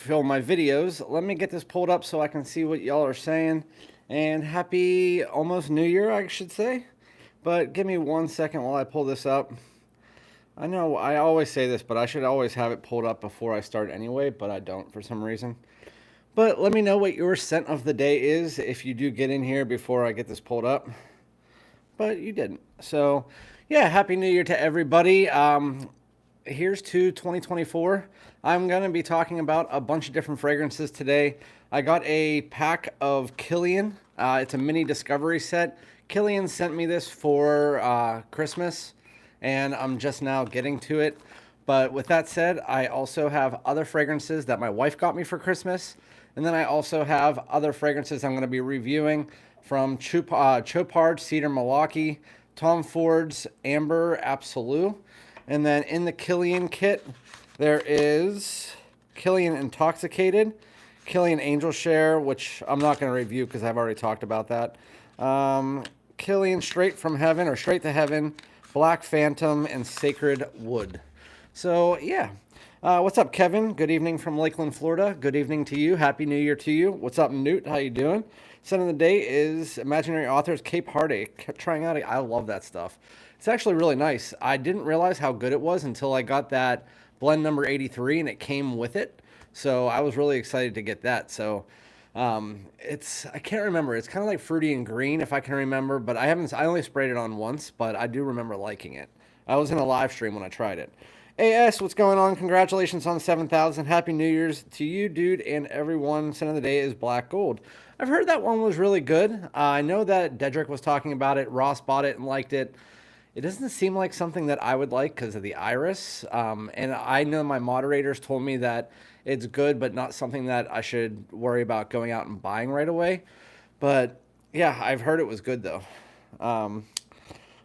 film my videos. Let me get this pulled up so I can see what y'all are saying. And happy almost New Year, I should say. But give me 1 second while I pull this up. I know I always say this, but I should always have it pulled up before I start anyway, but I don't for some reason. But let me know what your scent of the day is if you do get in here before I get this pulled up. But you didn't. So, yeah, Happy New Year to everybody. Here's to 2024. I'm going to be talking about a bunch of different fragrances today. I got a pack of Kilian. It's a mini discovery set. Kilian sent me this for Christmas, and I'm just now getting to it. But with that said, I also have other fragrances that my wife got me for Christmas. And then I also have other fragrances I'm going to be reviewing from Chopard Cedar Malaki, Tom Ford's Amber Absolute. And then in the Kilian kit, there is Kilian Intoxicated, Kilian Angel Share, which I'm not going to review because I've already talked about that. Kilian Straight from Heaven, or Straight to Heaven, Black Phantom, and Sacred Wood. So, yeah. What's up, Kevin? Good evening from Lakeland, Florida. Good evening to you. Happy New Year to you. What's up, Newt? How you doing? Scent of the day is Imaginary Authors Cape Heartache. Trying out. I love that stuff. It's actually really nice. I didn't realize how good it was until I got that blend number 83 and it came with it. So I was really excited to get that. So I can't remember. It's kind of like fruity and green if I can remember, but I only sprayed it on once, but I do remember liking it. I was in a live stream when I tried it. AS, what's going on? Congratulations on 7,000. Happy New Year's to you, dude, and everyone. Scent of the day is Black Gold. I've heard that one was really good. I know that Dedrick was talking about it. Ross bought it and liked it. It doesn't seem like something that I would like because of the iris. And I know my moderators told me that it's good, but not something that I should worry about going out and buying right away. But yeah, I've heard it was good though.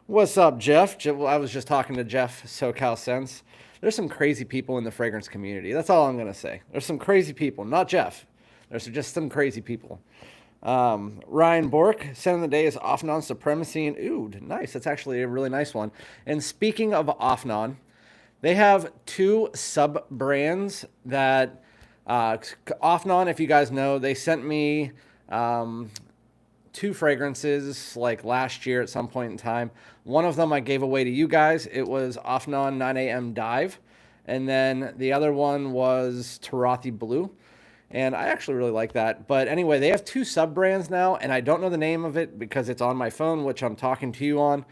What's up, Jeff? I was just talking to Jeff, SoCal Sense. There's some crazy people in the fragrance community. That's all I'm going to say. There's some crazy people, not Jeff. There's just some crazy people. Ryan Bork, scent of the day is Offnon Supremacy and Oud. Nice. That's actually a really nice one. And speaking of Offnon, they have two sub-brands that Offnon, if you guys know, they sent me two fragrances like last year at some point in time. One of them I gave away to you guys. It was Offnon 9 a.m. Dive. And then the other one was Tarathi Blue. And I actually really like that. But anyway, they have two sub-brands now, and I don't know the name of it because it's on my phone, which I'm talking to you on.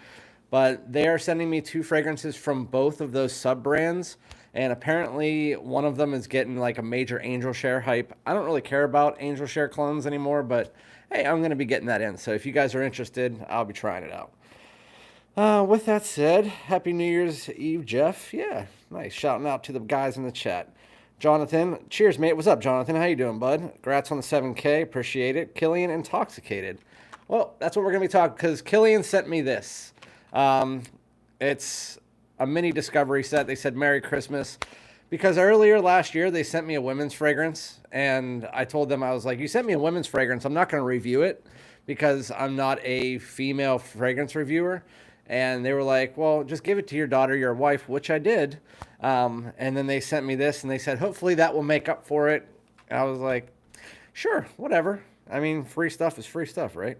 But they are sending me two fragrances from both of those sub-brands. And apparently one of them is getting like a major Angel Share hype. I don't really care about Angel Share clones anymore, but hey, I'm going to be getting that in. So if you guys are interested, I'll be trying it out. With that said, Happy New Year's Eve, Jeff. Yeah, nice. Shouting out to the guys in the chat. Jonathan, cheers, mate. What's up, Jonathan? How you doing, bud? Congrats on the 7K. Appreciate it. Kilian Intoxicated. Well, that's what we're going to be talking, because Kilian sent me this. It's a mini discovery set. They said Merry Christmas. Because earlier last year, they sent me a women's fragrance, and I told them, I was like, you sent me a women's fragrance. I'm not going to review it because I'm not a female fragrance reviewer. And they were like, well, just give it to your daughter, your wife, which I did. And then they sent me this, and they said, hopefully that will make up for it. And I was like, sure, whatever. I mean, free stuff is free stuff, right?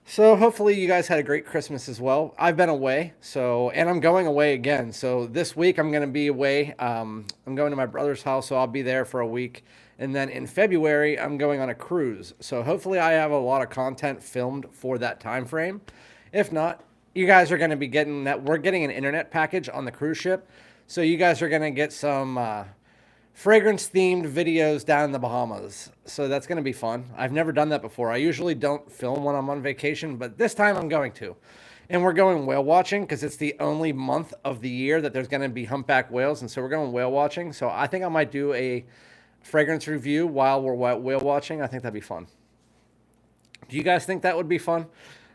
So hopefully you guys had a great Christmas as well. I've been away, and I'm going away again. So this week I'm going to be away. I'm going to my brother's house, so I'll be there for a week. And then in February, I'm going on a cruise. So hopefully I have a lot of content filmed for that time frame. If not, you guys are going to be getting that. We're getting an internet package on the cruise ship. So you guys are going to get some fragrance-themed videos down in the Bahamas. So that's going to be fun. I've never done that before. I usually don't film when I'm on vacation, but this time I'm going to. And we're going whale watching because it's the only month of the year that there's going to be humpback whales. And so we're going whale watching. So I think I might do a fragrance review while we're whale watching. I think that'd be fun. Do you guys think that would be fun?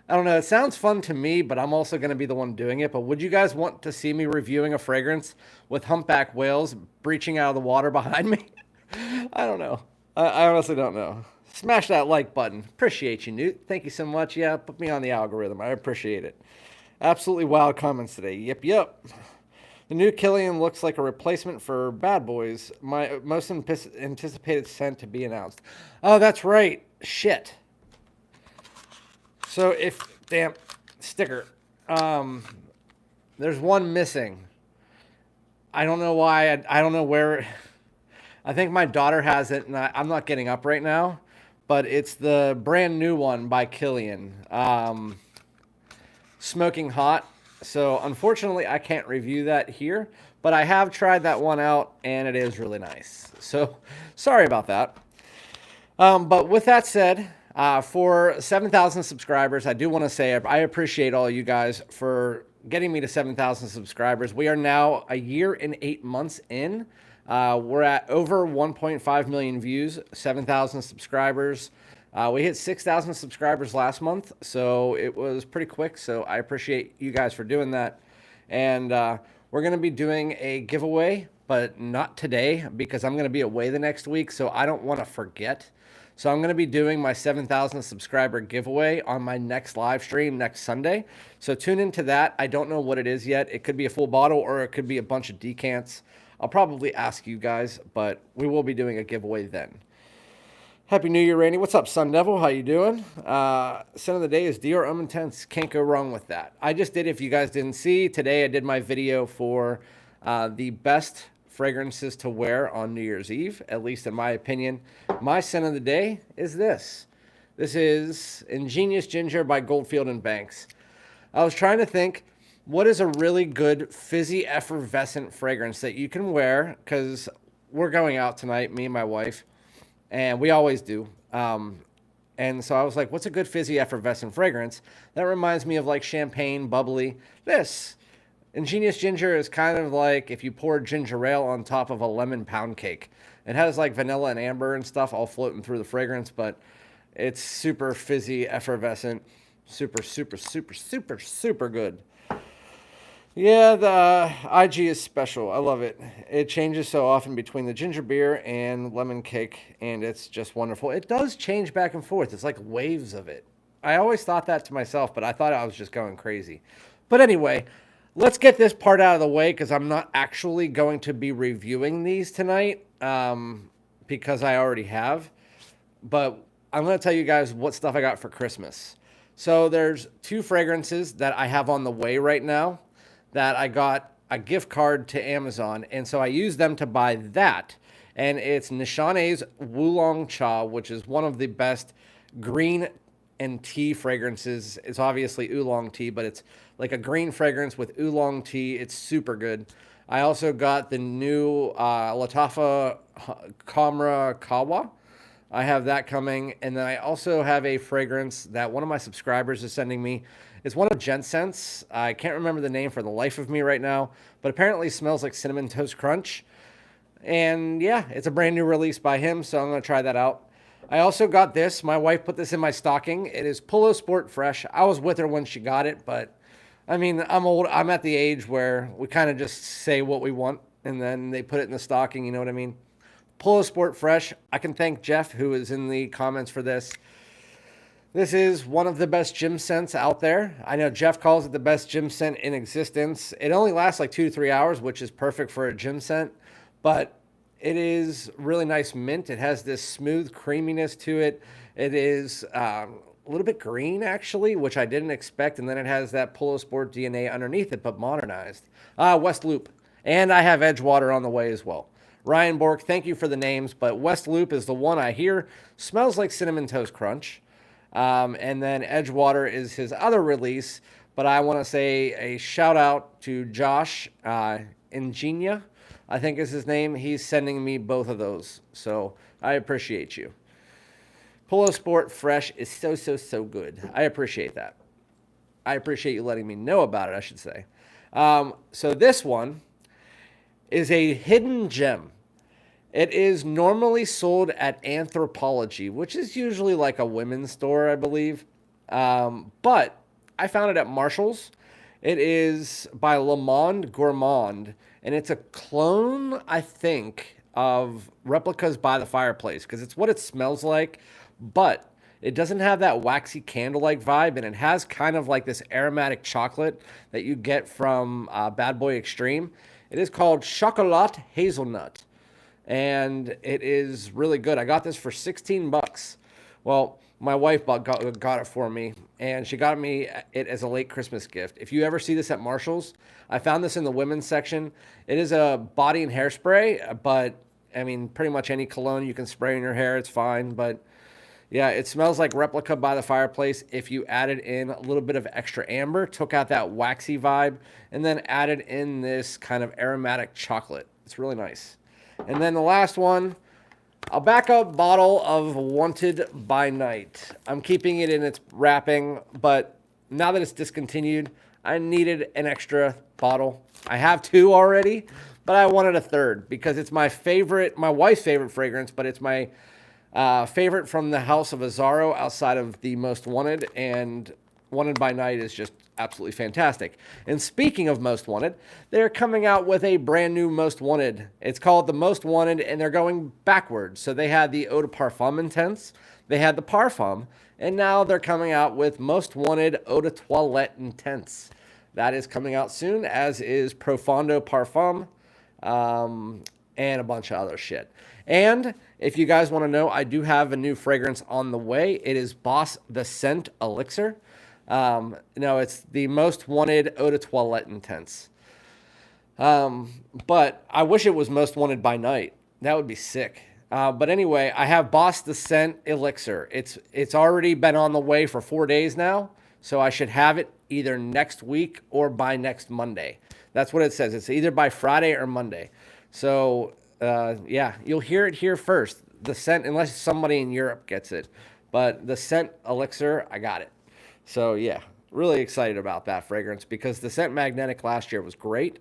I don't know. It sounds fun to me, but I'm also going to be the one doing it. But would you guys want to see me reviewing a fragrance with humpback whales breaching out of the water behind me? I don't know. I honestly don't know. Smash that like button. Appreciate you, Newt. Thank you so much. Yeah, put me on the algorithm. I appreciate it. Absolutely wild comments today. Yep. The new Kilian looks like a replacement for Bad Boys. My most anticipated scent to be announced. Oh, that's right. Shit. So damn, sticker. There's one missing. I don't know why. I don't know where. I think my daughter has it, and I'm not getting up right now. But it's the brand new one by Kilian. Smoking Hot. So unfortunately, I can't review that here. But I have tried that one out, and it is really nice. So sorry about that. But with that said, for 7,000 subscribers, I do want to say I appreciate all you guys for getting me to 7,000 subscribers. We are now a year and 8 months in. We're at over 1.5 million views, 7,000 subscribers. We hit 6,000 subscribers last month, so it was pretty quick. So I appreciate you guys for doing that. And we're going to be doing a giveaway, but not today because I'm going to be away the next week, so I don't want to forget. So I'm going to be doing my 7,000 subscriber giveaway on my next live stream next Sunday. So tune into that. I don't know what it is yet. It could be a full bottle or it could be a bunch of decants. I'll probably ask you guys, but we will be doing a giveaway then. Happy New Year, Randy. What's up, Sun Devil? How you doing? Scent of the day is Dior Homme Intense. Can't go wrong with that. I just did, if you guys didn't see, today I did my video for the best fragrances to wear on New Year's Eve, at least in my opinion. My scent of the day is this. This is Ingenious Ginger by Goldfield and Banks. I was trying to think, what is a really good fizzy effervescent fragrance that you can wear? Because we're going out tonight, me and my wife, and we always do. And so I was like, what's a good fizzy effervescent fragrance? That reminds me of like champagne, bubbly. This Ingenious Ginger is kind of like if you pour ginger ale on top of a lemon pound cake. It has like vanilla and amber and stuff all floating through the fragrance, but it's super fizzy, effervescent, super, super, super, super, super good. Yeah, the IG is special. I love it. It changes so often between the ginger beer and lemon cake, and it's just wonderful. It does change back and forth. It's like waves of it. I always thought that to myself, but I thought I was just going crazy. But anyway, let's get this part out of the way because I'm not actually going to be reviewing these tonight because I already have. But I'm going to tell you guys what stuff I got for Christmas. So there's 2 fragrances that I have on the way right now that I got a gift card to Amazon. And so I used them to buy that. And it's Nishane's Wulong Cha, which is one of the best green and tea fragrances. It's obviously oolong tea, but it's like a green fragrance with oolong tea. It's super good. I also got the new Latafa Kamra Kawa. I have that coming. And then I also have a fragrance that one of my subscribers is sending me. It's one of Jensen's. I can't remember the name for the life of me right now, but apparently smells like Cinnamon Toast Crunch. And yeah, it's a brand new release by him, so I'm going to try that out. I also got this. My wife put this in my stocking. It is POLO Sport Fresh. I was with her when she got it, but I mean, I'm old. I'm at the age where we kind of just say what we want, and then they put it in the stocking. You know what I mean? POLO Sport Fresh. I can thank Jeff, who is in the comments for this. This is one of the best gym scents out there. I know Jeff calls it the best gym scent in existence. It only lasts like 2 to 3 hours, which is perfect for a gym scent, but it is really nice mint. It has this smooth creaminess to it. It is a little bit green, actually, which I didn't expect, and then it has that POLO Sport DNA underneath it, but modernized. West Loop, and I have Edgewater on the way as well. Ryan Bork, thank you for the names, but West Loop is the one I hear. Smells like Cinnamon Toast Crunch. And then Edgewater is his other release, but I want to say a shout out to Josh Ingenia, I think is his name. He's sending me both of those, so I appreciate you. POLO Sport Fresh is so, so, so good. I appreciate that. I appreciate you letting me know about it, I should say. So this one is a hidden gem. It is normally sold at Anthropology, which is usually like a women's store, I believe. But I found it at Marshall's. It is by Le Monde Gourmand, and it's a clone, I think, of Replicas by the Fireplace, because it's what it smells like, but it doesn't have that waxy candle-like vibe, and it has kind of like this aromatic chocolate that you get from Bad Boy Extreme. It is called Chocolat Hazelnut, and it is really good. I got this for 16 bucks. Well, my wife got it for me, and she got me it as a late Christmas gift. If you ever see this at Marshall's, I found this in the women's section. It is a body and hairspray, but I mean, pretty much any cologne you can spray in your hair, it's fine. But yeah, it smells like Replica by the fireplace. If you added in a little bit of extra amber, took out that waxy vibe, and then added in this kind of aromatic chocolate. It's really nice. And then the last one, a backup bottle of Wanted by Night. I'm keeping it in its wrapping, but now that it's discontinued, I needed an extra bottle. I have 2 already, but I wanted a 3rd because it's my favorite, my wife's favorite fragrance, but it's my favorite from the house of AZZARO outside of the Most Wanted, and Wanted by Night is just absolutely fantastic. And speaking of Most Wanted, they're coming out with a brand new Most Wanted. It's called the Most Wanted, and they're going backwards. So they had the Eau de Parfum Intense, they had the Parfum, and now they're coming out with Most Wanted Eau de Toilette Intense. That is coming out soon, as is Profondo Parfum, and a bunch of other shit. And if you guys want to know, I do have a new fragrance on the way. It is Boss the Scent Elixir. No, it's the Most Wanted Eau de Toilette Intense. But I wish it was Most Wanted by Night. That would be sick. But anyway, I have Boss the Scent Elixir. It's already been on the way for 4 days now, so I should have it either next week or by next Monday. That's what it says. It's either by Friday or Monday. So yeah, you'll hear it here first. The scent, unless somebody in Europe gets it. But the Scent Elixir, I got it. So yeah, really excited about that fragrance because the Scent Magnetic last year was great.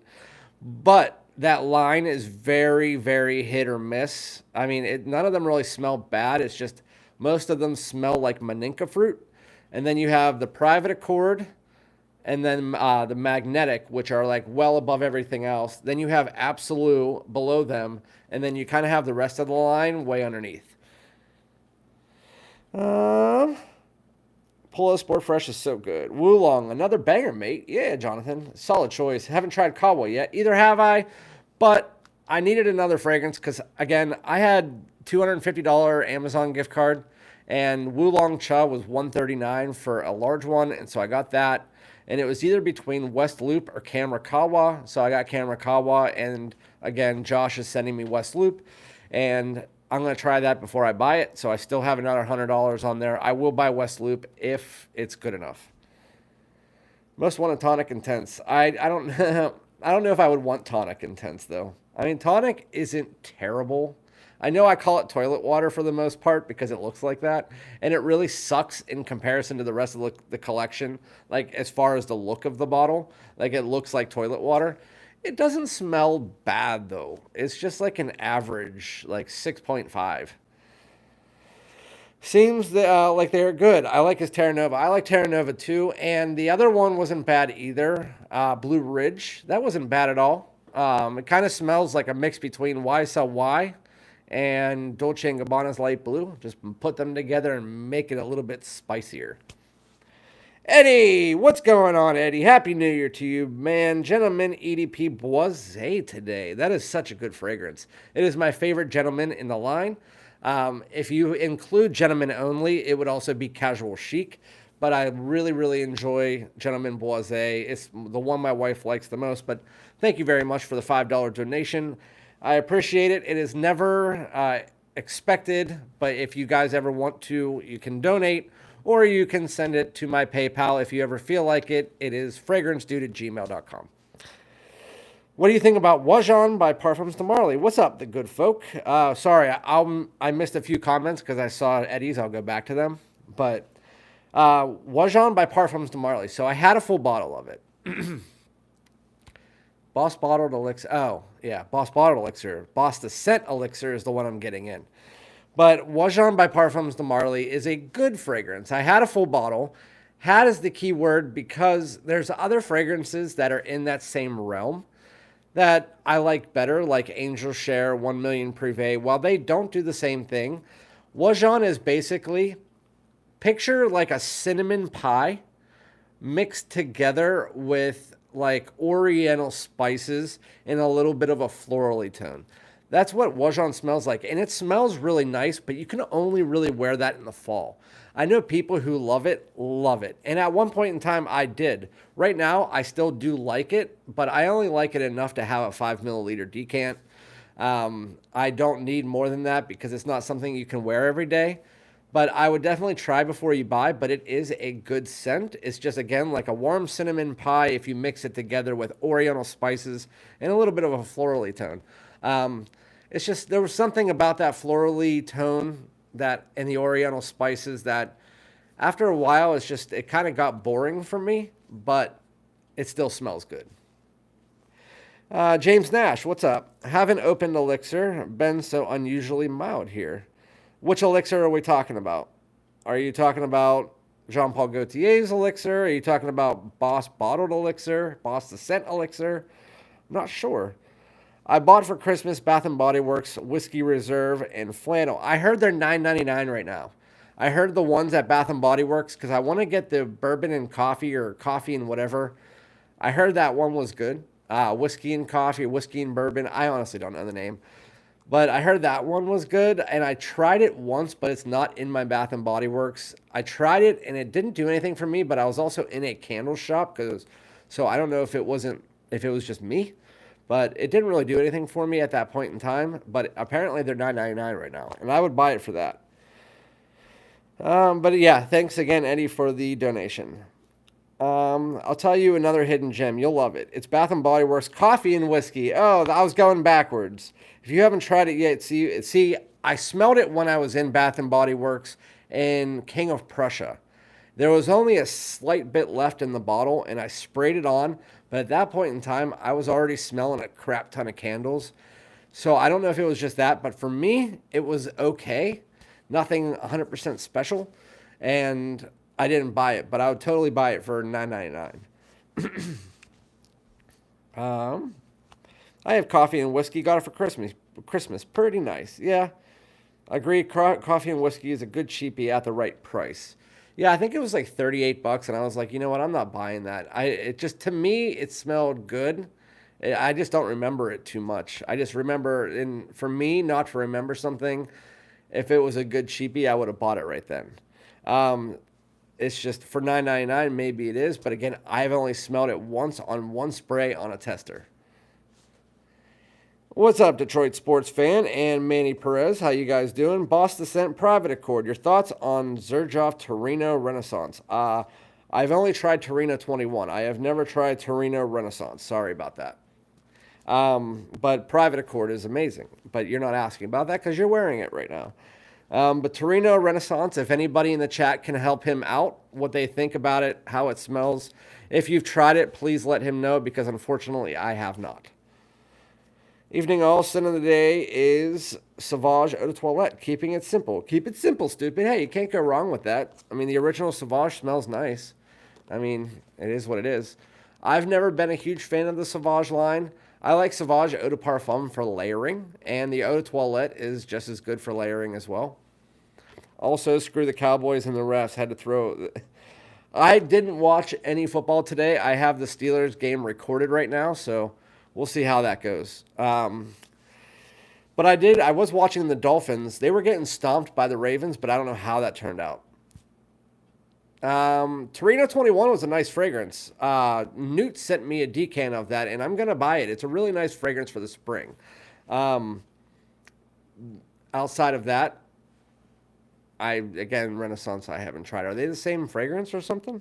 But that line is very, very hit or miss. I mean, none of them really smell bad. It's just most of them smell like Maninka fruit. And then you have the Private Accord, and then the Magnetic, which are like well above everything else. Then you have Absolute below them, and then you kind of have the rest of the line way underneath. POLO Sport Fresh is so good. Wulong, another banger, mate. Yeah, Jonathan, solid choice. Haven't tried Kawa yet. Either have I, but I needed another fragrance because, again, I had $250 Amazon gift card, and Wulong Cha was $139 for a large one, and so I got that. And it was either between West Loop or Kamarakawa. So I got Kamarakawa, and again, Josh is sending me West Loop. And I'm going to try that before I buy it. So I still have another $100 on there. I will buy West Loop if it's good enough. Most Wanted Tonic Intense. I don't I don't know if I would want Tonic Intense, though. I mean, Tonic isn't terrible. I know I call it toilet water for the most part because it looks like that, and it really sucks in comparison to the rest of the collection, like as far as the look of the bottle. Like, it looks like toilet water. It doesn't smell bad, though. It's just like an average, like 6.5. Seems like they're good. I like his Terra Nova. I like Terra Nova too, and the other one wasn't bad either. Blue Ridge. That wasn't bad at all. It kind of smells like a mix between YSLY and Dolce & Gabbana's Light Blue. Just put them together and make it a little bit spicier. Eddie, what's going on, Eddie? Happy New Year to you, man. Gentleman EDP Boisé today. That is such a good fragrance. It is my favorite Gentleman in the line. If you include Gentleman only, it would also be Casual Chic. But I really, really enjoy Gentleman Boisé. It's the one my wife likes the most. But thank you very much for the $5 donation. I appreciate it. It is never expected, but if you guys ever want to, you can donate, or you can send it to my PayPal if you ever feel like it. It is FragranceDoud@gmail.com. What do you think about Wajan by Parfums de Marly? What's up, the good folk? Sorry, I missed a few comments because I saw Eddie's. I'll go back to them. But Wajan by Parfums de Marly. So I had a full bottle of it. Boss Bottled Elixir. Oh, yeah, Boss Bottled Elixir. Boss the Scent Elixir is the one I'm getting in. But Wajan by Parfums de Marly is a good fragrance. I had a full bottle. Had is the key word because there's other fragrances that are in that same realm that I like better, like Angel Share, 1 Million Privé. While they don't do the same thing, Wajan is basically, picture like a cinnamon pie mixed together with like oriental spices and a little bit of a florally tone. That's what Wajan smells like. And it smells really nice, but you can only really wear that in the fall. I know people who love it, love it. And at one point in time, I did. Right now, I still do like it, but I only like it enough to have a 5 milliliter decant. I don't need more than that because it's not something you can wear every day. But I would definitely try before you buy, but it is a good scent. It's just, again, like a warm cinnamon pie if you mix it together with oriental spices and a little bit of a florally tone. It's just, there was something about that florally tone that and the oriental spices that after a while, it kind of got boring for me, but it still smells good. James Nash, what's up? Haven't opened Elixir, been so unusually mild here. Which elixir are we talking about? Are you talking about Jean-Paul Gaultier's elixir? Are you talking about Boss Bottled Elixir? Boss the Scent Elixir? I'm not sure. I bought for Christmas Bath & Body Works Whiskey Reserve and Flannel. I heard they're $9.99 right now. I heard the ones at Bath & Body Works because I want to get the bourbon and coffee or coffee and whatever. I heard that one was good. Whiskey and coffee, whiskey and bourbon. I honestly don't know the name. But I heard that one was good, and I tried it once, but it's not in my Bath & Body Works. I tried it, and it didn't do anything for me, but I was also in a candle shop, so I don't know if it was just me, but it didn't really do anything for me at that point in time, but apparently they're $9.99 right now, and I would buy it for that. But yeah, thanks again, Eddie, for the donation. I'll tell you another hidden gem. You'll love it. It's Bath & Body Works Coffee and Whiskey. Oh, I was going backwards. If you haven't tried it yet, see, I smelled it when I was in Bath & Body Works in King of Prussia. There was only a slight bit left in the bottle, and I sprayed it on. But at that point in time, I was already smelling a crap ton of candles. So I don't know if it was just that, but for me, it was okay. Nothing 100% special. And I didn't buy it, but I would totally buy it for $9.99. I have coffee and whiskey. Got it for Christmas. Pretty nice. Yeah, I agree. Coffee and whiskey is a good cheapie at the right price. Yeah, I think it was like $38, and I was like, you know what? I'm not buying that. To me, it smelled good. I just don't remember it too much. I just remember, and for me, not to remember something, if it was a good cheapie, I would have bought it right then. It's just for $9.99, maybe it is, but again, I've only smelled it once on one spray on a tester. What's up, Detroit sports fan and Manny Perez? How you guys doing? Boss the Scent Private Accord. Your thoughts on Xerjoff Torino Renaissance? I've only tried Torino 21. I have never tried Torino Renaissance. Sorry about that. But Private Accord is amazing. But you're not asking about that because you're wearing it right now. But Torino Renaissance, if anybody in the chat can help him out, what they think about it, how it smells. If you've tried it, please let him know because unfortunately I have not. Evening all, scent of the day is Sauvage Eau de Toilette. Keeping it simple. Keep it simple, stupid. Hey, you can't go wrong with that. I mean, the original Sauvage smells nice. I mean, it is what it is. I've never been a huge fan of the Sauvage line. I like Sauvage Eau de Parfum for layering, and the Eau de Toilette is just as good for layering as well. Also, screw the Cowboys and the refs. Had to throw... I didn't watch any football today. I have the Steelers game recorded right now, so we'll see how that goes. But I was watching the Dolphins. They were getting stomped by the Ravens, but I don't know how that turned out. Torino 21 was a nice fragrance. Newt sent me a decant of that, and I'm going to buy it. It's a really nice fragrance for the spring. Outside of that, Renaissance I haven't tried. Are they the same fragrance or something?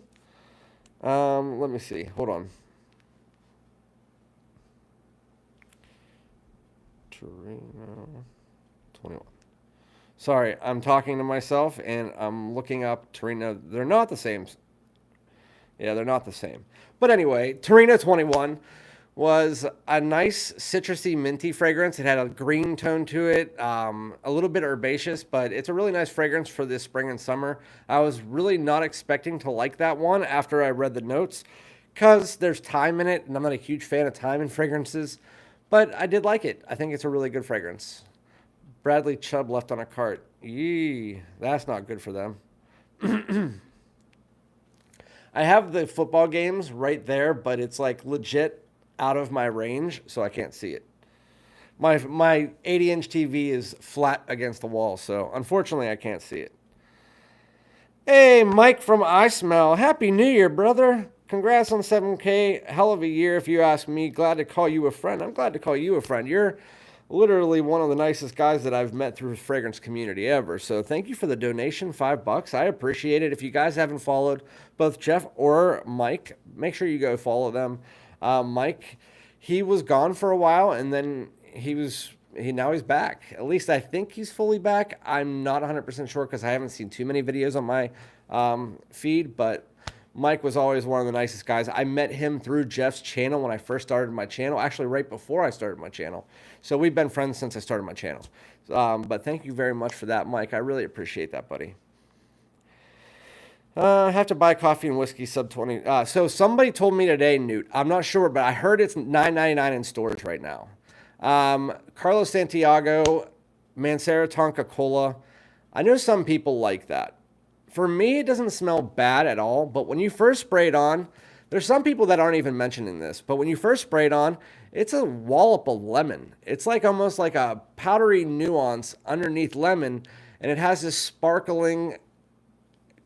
Let me see. Hold on. Torino 21. Sorry, I'm talking to myself, and I'm looking up Torino. They're not the same. Yeah, they're not the same. But anyway, Torino 21 was a nice citrusy, minty fragrance. It had a green tone to it, a little bit herbaceous, but it's a really nice fragrance for this spring and summer. I was really not expecting to like that one after I read the notes because there's thyme in it, and I'm not a huge fan of thyme in fragrances, but I did like it. I think it's a really good fragrance. Bradley Chubb left on a cart. Yee, that's not good for them. I have the football games right there, but it's like legit out of my range, so I can't see it. My 80-inch TV is flat against the wall, so unfortunately I can't see it. Hey, Mike from I Smell. Happy New Year, brother. Congrats on 7K. Hell of a year, if you ask me. Glad to call you a friend. I'm glad to call you a friend. You're literally one of the nicest guys that I've met through the fragrance community ever. So thank you for the donation, $5. I appreciate it. If you guys haven't followed both Jeff or Mike, make sure you go follow them. Mike, he was gone for a while, and then now he's back. At least I think he's fully back. I'm not 100% sure because I haven't seen too many videos on my feed, but Mike was always one of the nicest guys. I met him through Jeff's channel when I first started my channel, actually right before I started my channel. So we've been friends since I started my channel. But thank you very much for that, Mike. I really appreciate that, buddy. I have to buy coffee and whiskey sub 20. So somebody told me today, Newt, I'm not sure, but I heard it's $9.99 in stores right now. Carlos Santiago, Mancera Tonka Cola. I know some people like that. For me, it doesn't smell bad at all, but when you first spray it on, there's some people that aren't even mentioning this, but when you first spray it on, it's a wallop of lemon. It's like almost like a powdery nuance underneath lemon, and it has this sparkling,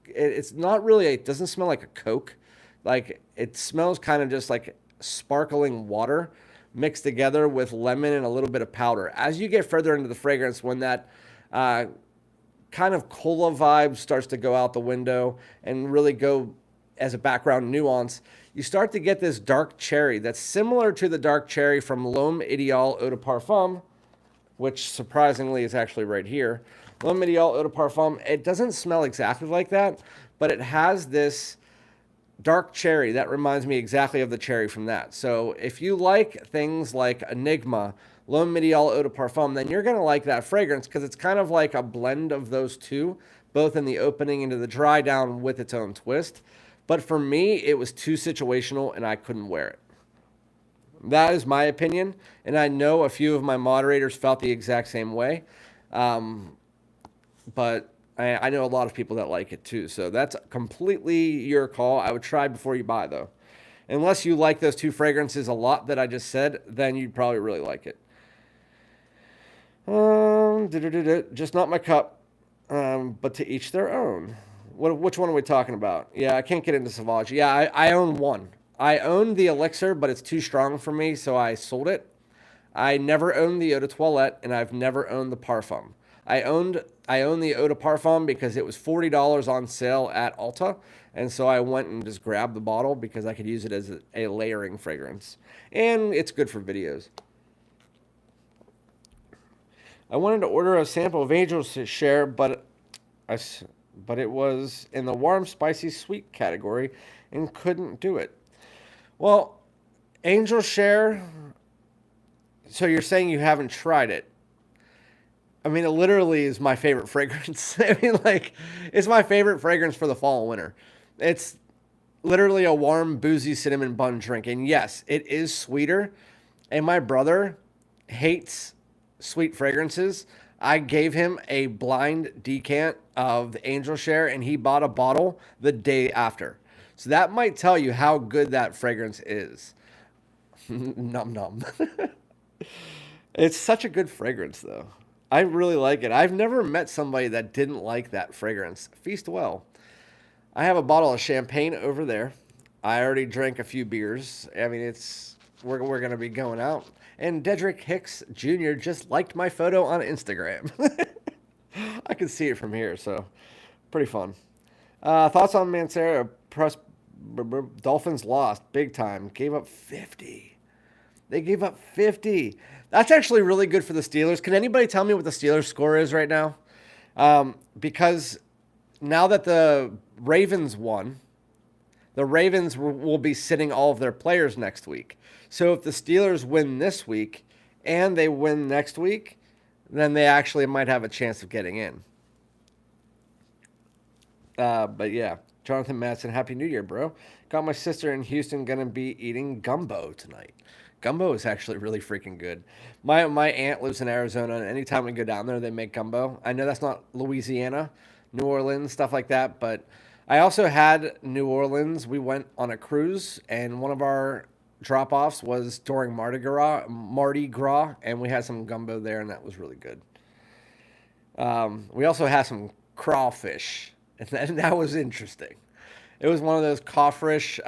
it's not really, it doesn't smell like a Coke. Like, it smells kind of just like sparkling water mixed together with lemon and a little bit of powder. As you get further into the fragrance, when that kind of cola vibe starts to go out the window and really go as a background nuance, you start to get this dark cherry that's similar to the dark cherry from L'Homme Ideal Eau de Parfum, which surprisingly is actually right here. L'Homme Ideal Eau de Parfum, it doesn't smell exactly like that, but it has this dark cherry that reminds me exactly of the cherry from that. So if you like things like Enigma, L'Homme Ideal Eau de Parfum, then you're going to like that fragrance because it's kind of like a blend of those two, both in the opening into the dry down with its own twist. But for me, it was too situational and I couldn't wear it. That is my opinion, and I know a few of my moderators felt the exact same way. But I know a lot of people that like it too, so that's completely your call. I would try before you buy, though. Unless you like those two fragrances a lot that I just said, then you'd probably really like it. Just not my cup, but to each their own. Which one are we talking about? Yeah, I can't get into Sauvage. Yeah, I own one. I own the Elixir, but it's too strong for me, so I sold it. I never owned the Eau de Toilette, and I've never owned the Parfum. I own the Eau de Parfum because it was $40 on sale at Ulta, and so I went and just grabbed the bottle because I could use it as a layering fragrance, and it's good for videos. I wanted to order a sample of Angel Share, but it was in the warm, spicy, sweet category and couldn't do it. Well, Angel Share, so you're saying you haven't tried it. I mean, it literally is my favorite fragrance. I mean, like, it's my favorite fragrance for the fall and winter. It's literally a warm, boozy cinnamon bun drink. And yes, it is sweeter. And my brother hates sweet fragrances. I gave him a blind decant of the Angel Share, and he bought a bottle the day after. So that might tell you how good that fragrance is. Num num. It's such a good fragrance, though. I really like it. I've never met somebody that didn't like that fragrance. Feast well. I have a bottle of champagne over there. I already drank a few beers. I mean, we're going to be going out. And Dedrick Hicks Jr. just liked my photo on Instagram. I can see it from here, so pretty fun. Thoughts on Mancera? Dolphins lost big time. Gave up 50. They gave up 50. That's actually really good for the Steelers. Can anybody tell me what the Steelers score is right now? Because now that the Ravens won, the Ravens will be sitting all of their players next week. So if the Steelers win this week and they win next week, then they actually might have a chance of getting in. But yeah, Jonathan Madsen, Happy New Year, bro. Got my sister in Houston going to be eating gumbo tonight. Gumbo is actually really freaking good. My aunt lives in Arizona, and anytime we go down there, they make gumbo. I know that's not Louisiana, New Orleans, stuff like that, but I also had New Orleans. We went on a cruise, and one of our drop-offs was during Mardi Gras, and we had some gumbo there, and that was really good. We also had some crawfish, and that was interesting. It was one of those crawfish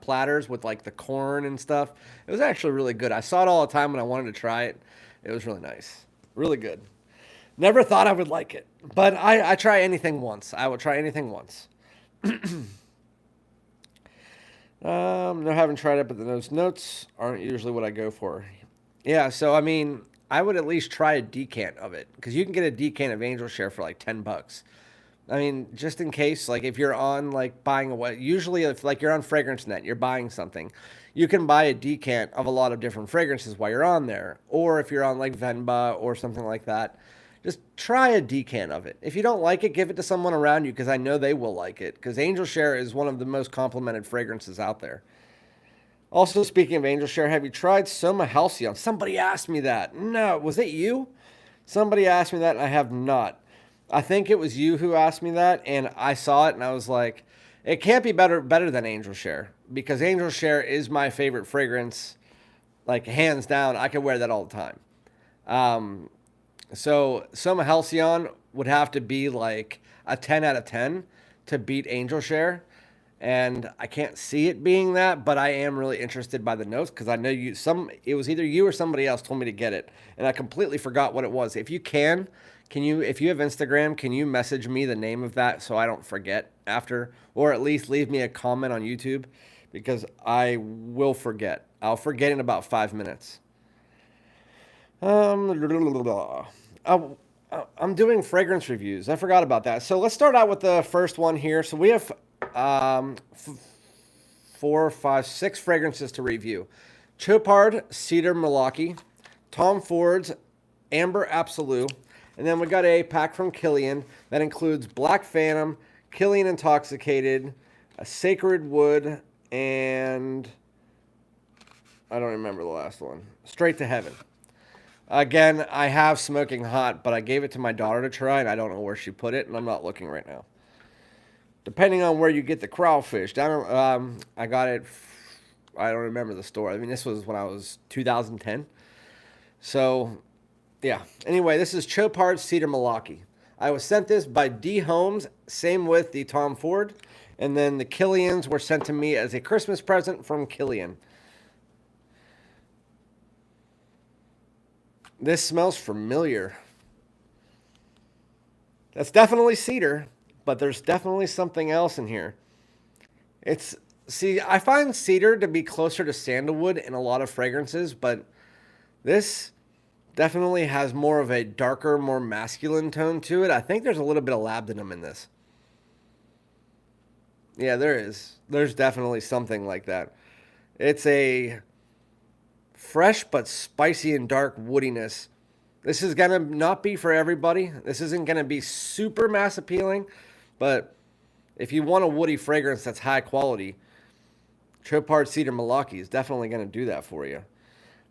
platters with like the corn and stuff. It was actually really good. I saw it all the time when I wanted to try it. It was really nice, really good. Never thought I would like it, but I try anything once. I will try anything once. No, haven't tried it, but those notes aren't usually what I go for. Yeah, so I mean, I would at least try a decant of it because you can get a decant of Angel Share for like $10. I mean, just in case, like if you're on like buying usually if like you're on FragranceNet, you're buying something, you can buy a decant of a lot of different fragrances while you're on there. Or if you're on like Venba or something like that, just try a decant of it. If you don't like it, give it to someone around you because I know they will like it. Because Angel Share is one of the most complimented fragrances out there. Also, speaking of Angel Share, have you tried Soma Halcyon? Somebody asked me that. No, was it you? Somebody asked me that, and I have not. I think it was you who asked me that, and I saw it, and I was like, it can't be better than Angel Share, because Angel Share is my favorite fragrance, like hands down. I could wear that all the time. So Soma Halcyon would have to be like a 10 out of 10 to beat Angel Share. And I can't see it being that, but I am really interested by the notes because I know it was either you or somebody else told me to get it, and I completely forgot what it was. If you if you have Instagram, can you message me the name of that so I don't forget after, or at least leave me a comment on YouTube because I will forget. I'll forget in about 5 minutes. I'm doing fragrance reviews. I forgot about that. So let's start out with the first one here. So we have 4, 5, 6 fragrances to review. Chopard Cedar Malaki, Tom Ford's Amber Absolute, and then we got a pack from Kilian that includes Black Phantom, Kilian Intoxicated, a Sacred Wood, and I don't remember the last one. Straight to Heaven. Again, I have Smoking Hot, but I gave it to my daughter to try, and I don't know where she put it, and I'm not looking right now. Depending on where you get the crawfish. I got it, I don't remember the store. I mean, this was when I was 2010. So, yeah. Anyway, this is Chopard Cedar Malaki. I was sent this by D. Holmes, same with the Tom Ford. And then the Kilians were sent to me as a Christmas present from Kilian. This smells familiar. That's definitely cedar, but there's definitely something else in here. I find cedar to be closer to sandalwood in a lot of fragrances, but this definitely has more of a darker, more masculine tone to it. I think there's a little bit of labdanum in this. Yeah, there is. There's definitely something like that. It's a fresh but spicy and dark woodiness. This is going to not be for everybody. This isn't going to be super mass appealing, but if you want a woody fragrance that's high quality, Chopard Cedar Malaki is definitely going to do that for you.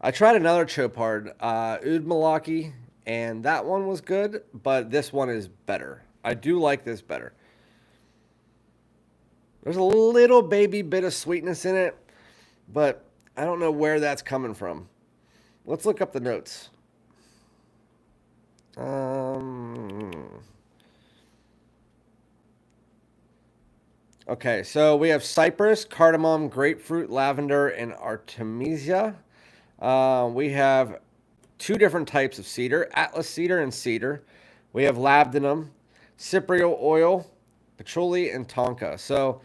I tried another Chopard, Oud Malaki, and that one was good, but this one is better. I do like this better. There's a little baby bit of sweetness in it, but I don't know where that's coming from. Let's look up the notes. Okay, so we have cypress, cardamom, grapefruit, lavender, and artemisia. We have 2 different types of cedar, Atlas cedar and cedar. We have labdanum, cypriol oil, patchouli, and tonka. So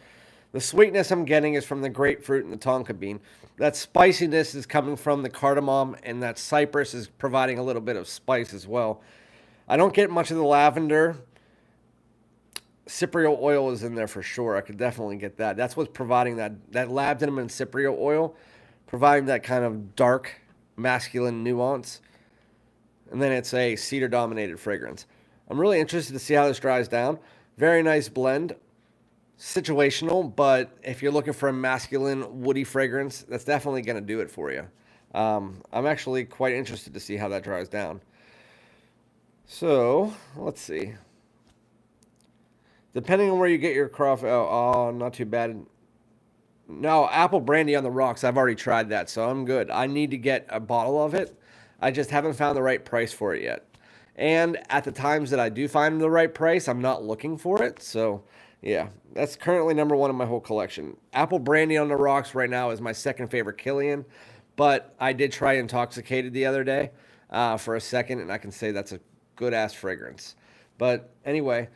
the sweetness I'm getting is from the grapefruit and the tonka bean. That spiciness is coming from the cardamom, and that cypress is providing a little bit of spice as well. I don't get much of the lavender. Cypriol oil is in there for sure. I could definitely get that. That's what's providing that labdanum and cypriol oil, providing that kind of dark, masculine nuance. And then it's a cedar-dominated fragrance. I'm really interested to see how this dries down. Very nice blend. Situational, but if you're looking for a masculine, woody fragrance, that's definitely going to do it for you. I'm actually quite interested to see how that dries down. So, let's see. Depending on where you get your crawfish. Oh, not too bad. No, apple brandy on the rocks. I've already tried that, so I'm good. I need to get a bottle of it. I just haven't found the right price for it yet. And at the times that I do find the right price, I'm not looking for it. So, yeah, that's currently number one in my whole collection. Apple brandy on the rocks right now is my second favorite Kilian, but I did try Intoxicated the other day for a second, and I can say that's a good ass fragrance. But anyway,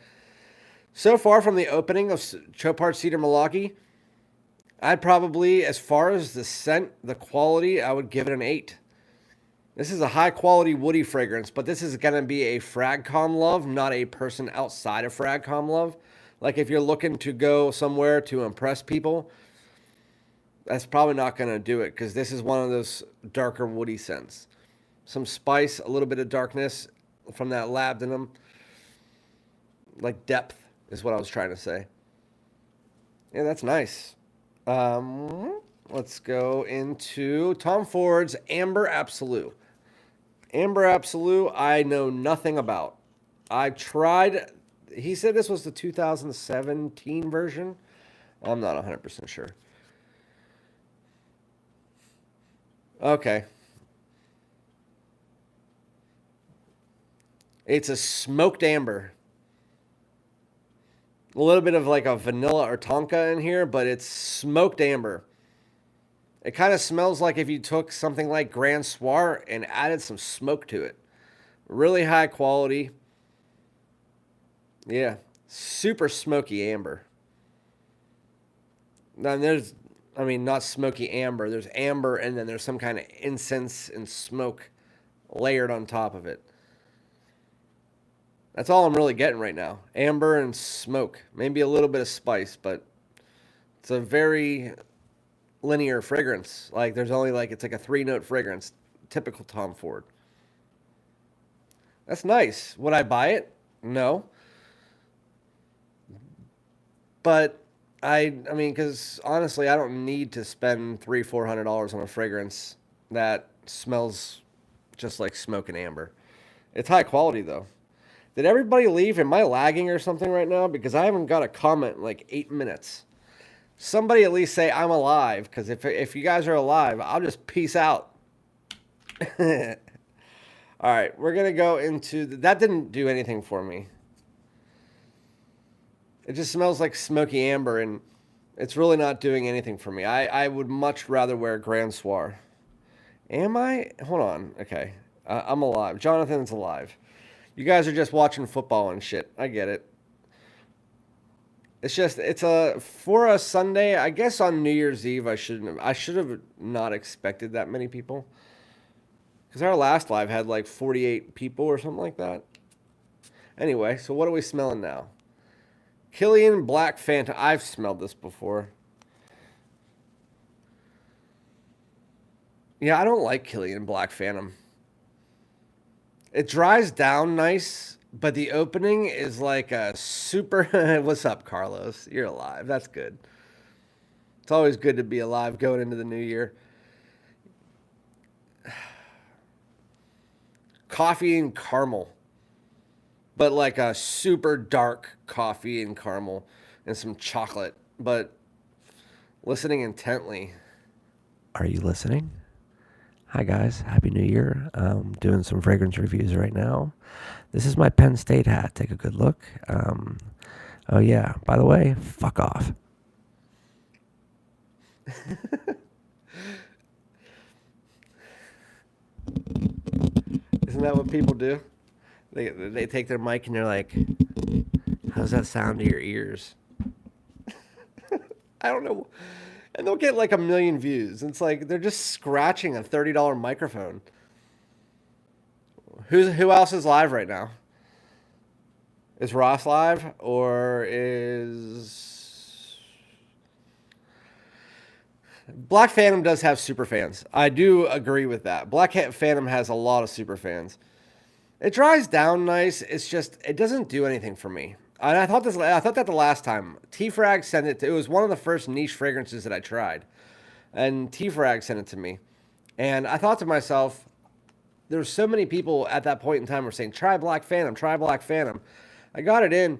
so far from the opening of Chopard Cedar Malaki, I'd probably, as far as the scent, the quality, I would give it an 8. This is a high quality woody fragrance, but this is going to be a Fragcom love, not a person outside of Fragcom love. Like if you're looking to go somewhere to impress people, that's probably not going to do it because this is one of those darker woody scents. Some spice, a little bit of darkness from that labdanum. Like depth is what I was trying to say. Yeah, that's nice. Let's go into Tom Ford's Amber Absolute. Amber Absolute, I know nothing about. I tried. He said this was the 2017 version. I'm not 100% sure. Okay. It's a smoked amber. A little bit of like a vanilla or tonka in here, but it's smoked amber. It kind of smells like if you took something like Grand Soir and added some smoke to it. Really high quality. Yeah, super smoky amber. Now there's, I mean, not smoky amber. There's amber and then there's some kind of incense and smoke layered on top of it. That's all I'm really getting right now. Amber and smoke. Maybe a little bit of spice, but it's a very linear fragrance. Like there's only like, it's like a 3-note fragrance. Typical Tom Ford. That's nice. Would I buy it? No. But I mean, because honestly, I don't need to spend $300-400 on a fragrance that smells just like smoke and amber. It's high quality though. Did everybody leave? Am I lagging or something right now? Because I haven't got a comment in like 8 minutes. Somebody at least say I'm alive, because if you guys are alive, I'll just peace out. All right, we're going to go into... That didn't do anything for me. It just smells like smoky amber, and it's really not doing anything for me. I would much rather wear Grand Soir. Am I? Hold on. Okay. I'm alive. Jonathan's alive. You guys are just watching football and shit. I get it. It's just, for a Sunday, I guess on New Year's Eve, I should have not expected that many people. Because our last live had like 48 people or something like that. Anyway, so what are we smelling now? Kilian Black Phantom. I've smelled this before. Yeah, I don't like Kilian Black Phantom. It dries down nice, but the opening is like a super... What's up, Carlos? You're alive. That's good. It's always good to be alive going into the new year. Coffee and caramel. But like a super dark coffee and caramel and some chocolate. But listening intently. Are you listening? Hi guys, Happy New Year. I'm doing some fragrance reviews right now. This is my Penn State hat. Take a good look. Oh yeah, by the way, fuck off. Isn't that what people do? They take their mic and they're like, how's that sound to your ears? I don't know. And they'll get like 1 million views. It's like they're just scratching a $30 microphone. Who else is live right now? Is Ross live or is... Black Phantom does have super fans. I do agree with that. Black Phantom has a lot of super fans. It dries down nice. It's just, it doesn't do anything for me. And I thought that the last time. T-Frag sent it. It was one of the first niche fragrances that I tried. And T-Frag sent it to me. And I thought to myself, there were so many people at that point in time were saying, try Black Phantom, try Black Phantom. I got it in.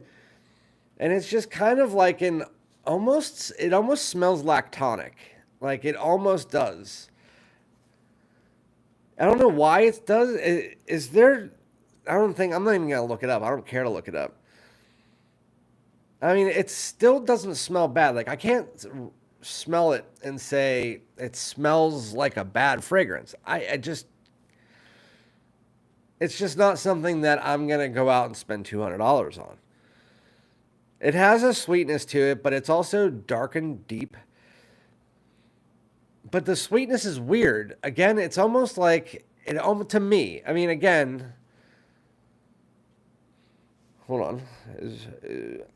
And it's just kind of like it almost smells lactonic. Like it almost does. I don't know why it does. Is there, I don't think, I'm not even going to look it up. I don't care to look it up. I mean, it still doesn't smell bad. Like I can't smell it and say it smells like a bad fragrance. It's just not something that I'm going to go out and spend $200 on. It has a sweetness to it, but it's also dark and deep. But the sweetness is weird. Again, it's almost like it to me. I mean, again, hold on.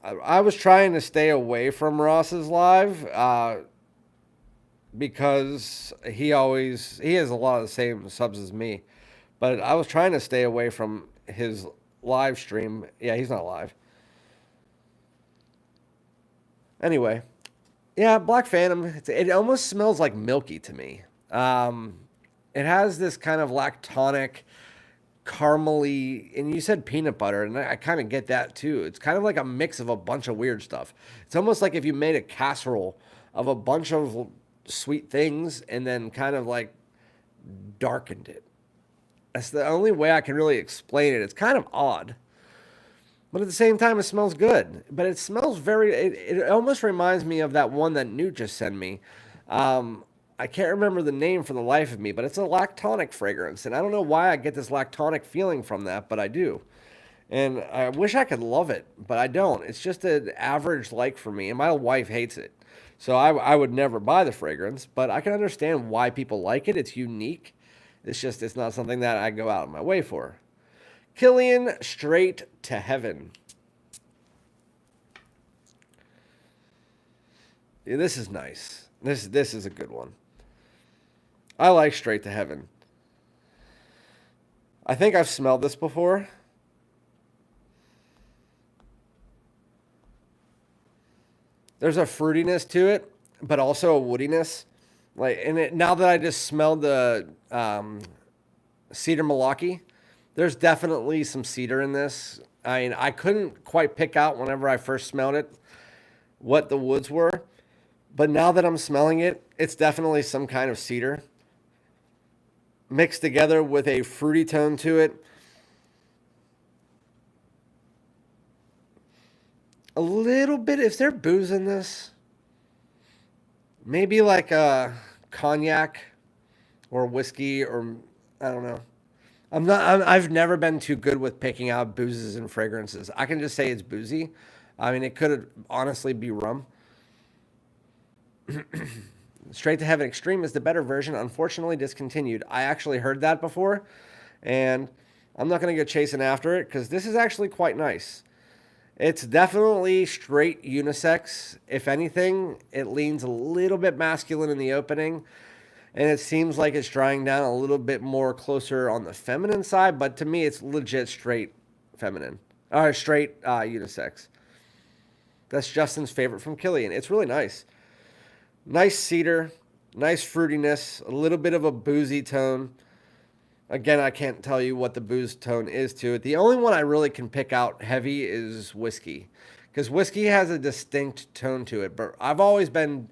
I was trying to stay away from Ross's live because he has a lot of the same subs as me. But I was trying to stay away from his live stream. Yeah, he's not live. Anyway, yeah, Black Phantom, it almost smells like milky to me. It has this kind of lactonic, caramely, and you said peanut butter, and I kind of get that too. It's kind of like a mix of a bunch of weird stuff. It's almost like if you made a casserole of a bunch of sweet things and then kind of like darkened it. That's the only way I can really explain it. It's kind of odd. But at the same time, it smells good. But it smells it almost reminds me of that one that Newt just sent me. I can't remember the name for the life of me, but it's a lactonic fragrance. And I don't know why I get this lactonic feeling from that, but I do. And I wish I could love it, but I don't. It's just an average like for me, and my wife hates it. So I would never buy the fragrance, but I can understand why people like it. It's unique. It's not something that I go out of my way for. Kilian Straight to Heaven. Yeah, this is nice. This is a good one. I like Straight to Heaven. I think I've smelled this before. There's a fruitiness to it, but also a woodiness. Now that I just smelled the Cedar Malaki, there's definitely some cedar in this. I mean, I couldn't quite pick out whenever I first smelled it what the woods were. But now that I'm smelling it, it's definitely some kind of cedar mixed together with a fruity tone to it. A little bit, is there booze in this? Maybe like a cognac or whiskey, or I don't know. I've never been too good with picking out boozes and fragrances. I can just say it's boozy. I mean, it could honestly be rum. Straight to Heaven Extreme is the better version, unfortunately discontinued. I actually heard that before, and I'm not going to go chasing after it because this is actually quite nice. It's definitely straight unisex. If anything, it leans a little bit masculine in the opening, and it seems like it's drying down a little bit more closer on the feminine side, but to me, it's legit straight feminine. Or straight unisex. That's Justin's favorite from Kilian. It's really nice. Nice cedar, nice fruitiness, a little bit of a boozy tone. Again, I can't tell you what the booze tone is to it. The only one I really can pick out heavy is whiskey, because whiskey has a distinct tone to it. But I've always been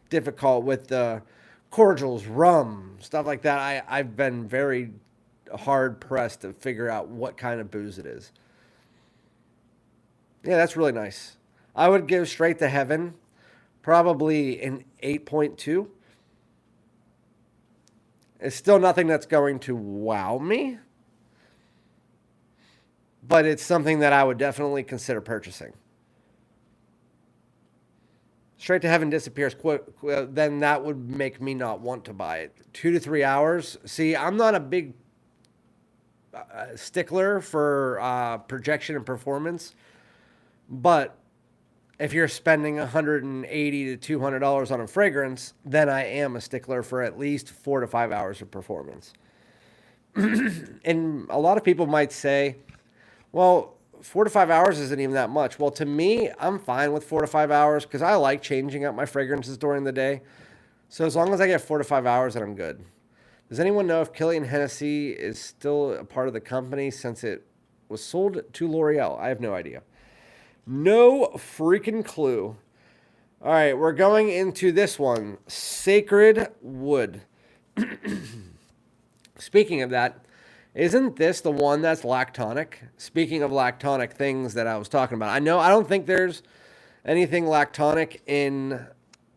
difficult with the cordials, rum, stuff like that. I've been very hard pressed to figure out what kind of booze it is. Yeah, that's really nice. I would give Straight to Heaven probably an 8.2. It's still nothing that's going to wow me, but it's something that I would definitely consider purchasing. Straight to Heaven disappears quick, then that would make me not want to buy it. 2 to 3 hours. See, I'm not a big stickler for projection and performance, but if you're spending $180 to $200 on a fragrance, then I am a stickler for at least 4 to 5 hours of performance. And a lot of people might say, well, 4 to 5 hours isn't even that much. Well, to me, I'm fine with 4 to 5 hours because I like changing up my fragrances during the day. So as long as I get 4 to 5 hours, then I'm good. Does anyone know if Kilian Hennessy is still a part of the company since it was sold to L'Oreal? I have no idea. No freaking clue. All right, we're going into this one. Sacred Wood. Speaking of that, isn't this the one that's lactonic? Speaking of lactonic things that I was talking about, I don't think there's anything lactonic in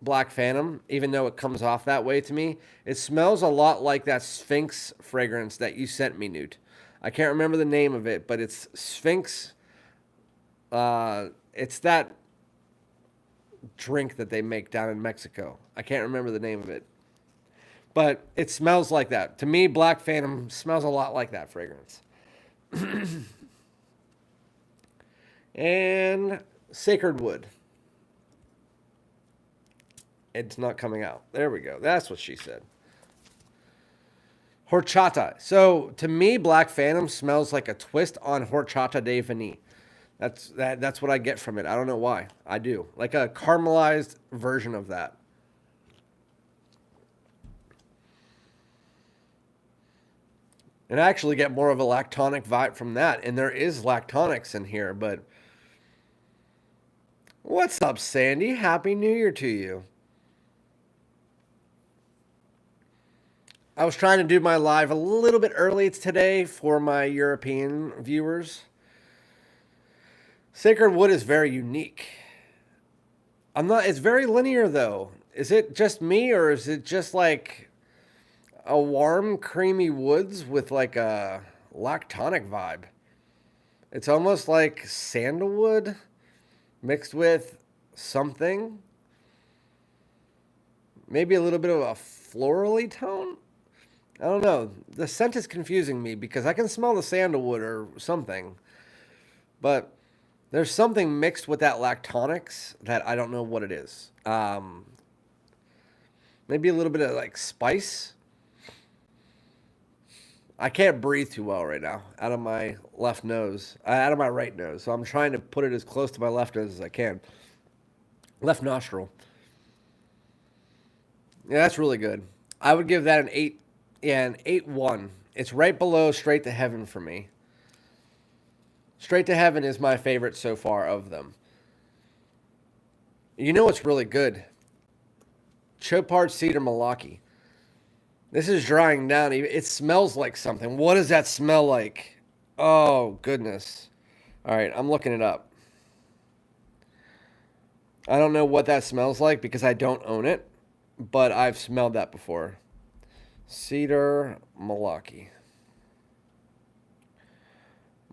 Black Phantom, even though it comes off that way to me. It smells a lot like that Sphinx fragrance that you sent me, Newt. I can't remember the name of it, but it's Sphinx. It's that drink that they make down in Mexico. I can't remember the name of it. But it smells like that. To me, Black Phantom smells a lot like that fragrance. And Sacred Wood. It's not coming out. There we go. That's what she said. Horchata. So to me, Black Phantom smells like a twist on Horchata de Vanille. That's what I get from it. I don't know why. I do. Like a caramelized version of that. And I actually get more of a lactonic vibe from that. And there is lactonics in here, but what's up, Sandy? Happy New Year to you. I was trying to do my live a little bit early today for my European viewers. Sacred Wood is very unique. It's very linear though. Is it just me, or is it just like a warm, creamy woods with like a lactonic vibe? It's almost like sandalwood mixed with something. Maybe a little bit of a florally tone. I don't know. The scent is confusing me because I can smell the sandalwood or something. But there's something mixed with that lactonics that I don't know what it is. Maybe a little bit of like spice. I can't breathe too well right now out of my left nose, out of my right nose. So I'm trying to put it as close to my left nose as I can. Left nostril. Yeah, that's really good. I would give that an 8. Yeah, an 8-1. It's right below Straight to Heaven for me. Straight to Heaven is my favorite so far of them. You know what's really good? Chopard Cedar Malaki. This is drying down. It smells like something. What does that smell like? Oh, goodness. All right, I'm looking it up. I don't know what that smells like because I don't own it, but I've smelled that before. Cedar Malaki.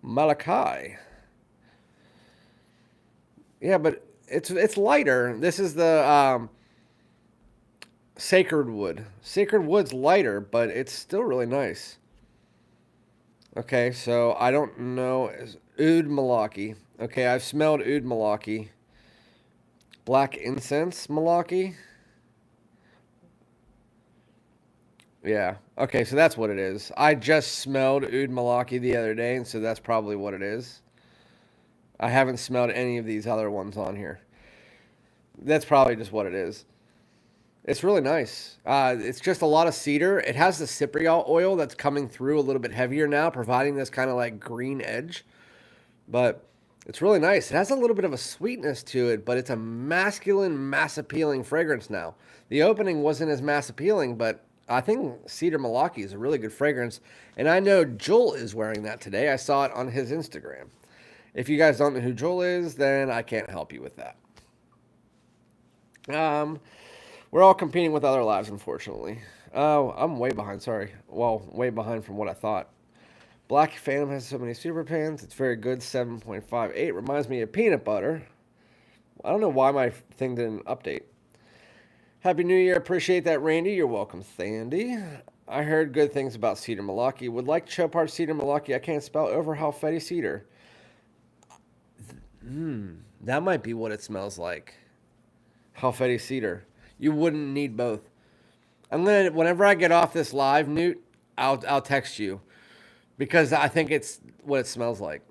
Malachi. Yeah, but it's lighter. This is the Sacred Wood. Sacred Wood's lighter, but it's still really nice. Okay, so I don't know. Oud Malaki. Okay, I've smelled Oud Malaki. Black Incense Malaki. Yeah. Okay, so that's what it is. I just smelled Oud Malaki the other day, and so that's probably what it is. I haven't smelled any of these other ones on here. That's probably just what it is. It's really nice. It's just a lot of cedar. It has the cypriol oil that's coming through a little bit heavier now, providing this kind of like green edge. But it's really nice. It has a little bit of a sweetness to it, but it's a masculine, mass appealing fragrance now. The opening wasn't as mass appealing, but I think Cedar Malaki is a really good fragrance. And I know Joel is wearing that today. I saw it on his Instagram. If you guys don't know who Joel is, then I can't help you with that. We're all competing with other lives, unfortunately. Oh, I'm way behind, sorry. Well, way behind from what I thought. Black Phantom has so many super pans. It's very good, 7.58. Reminds me of peanut butter. I don't know why my thing didn't update. Happy New Year. Appreciate that, Randy. You're welcome, Sandy. I heard good things about Cedar Malaki. Would like Chopard Cedar Malaki. I can't spell over Halfeti Cedar. That might be what it smells like. Halfeti Cedar. You wouldn't need both. Whenever I get off this live, Newt, I'll text you. Because I think it's what it smells like.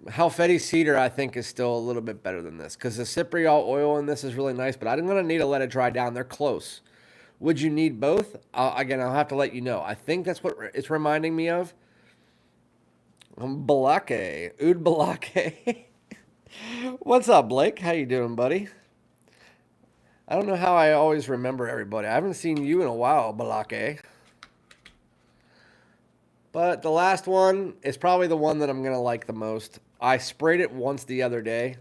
Halfeti Cedar, I think, is still a little bit better than this. Because the cypriol oil in this is really nice, but I'm going to need to let it dry down. They're close. Would you need both? Again, I'll have to let you know. I think that's what it's reminding me of. Balake. Oud Balake. What's up, Blake? How you doing, buddy? I don't know how I always remember everybody. I haven't seen you in a while, Balake. But the last one is probably the one that I'm going to like the most. I sprayed it once the other day,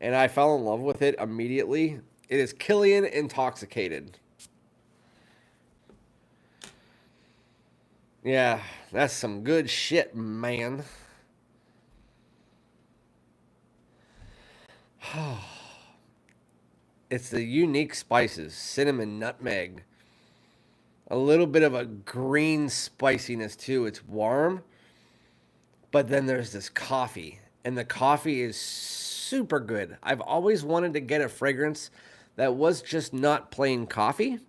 and I fell in love with it immediately. It is Kilian Intoxicated. Yeah, that's some good shit, man. It's the unique spices, cinnamon, nutmeg, a little bit of a green spiciness too. It's warm, but then there's this coffee, and the coffee is super good. I've always wanted to get a fragrance that was just not plain coffee,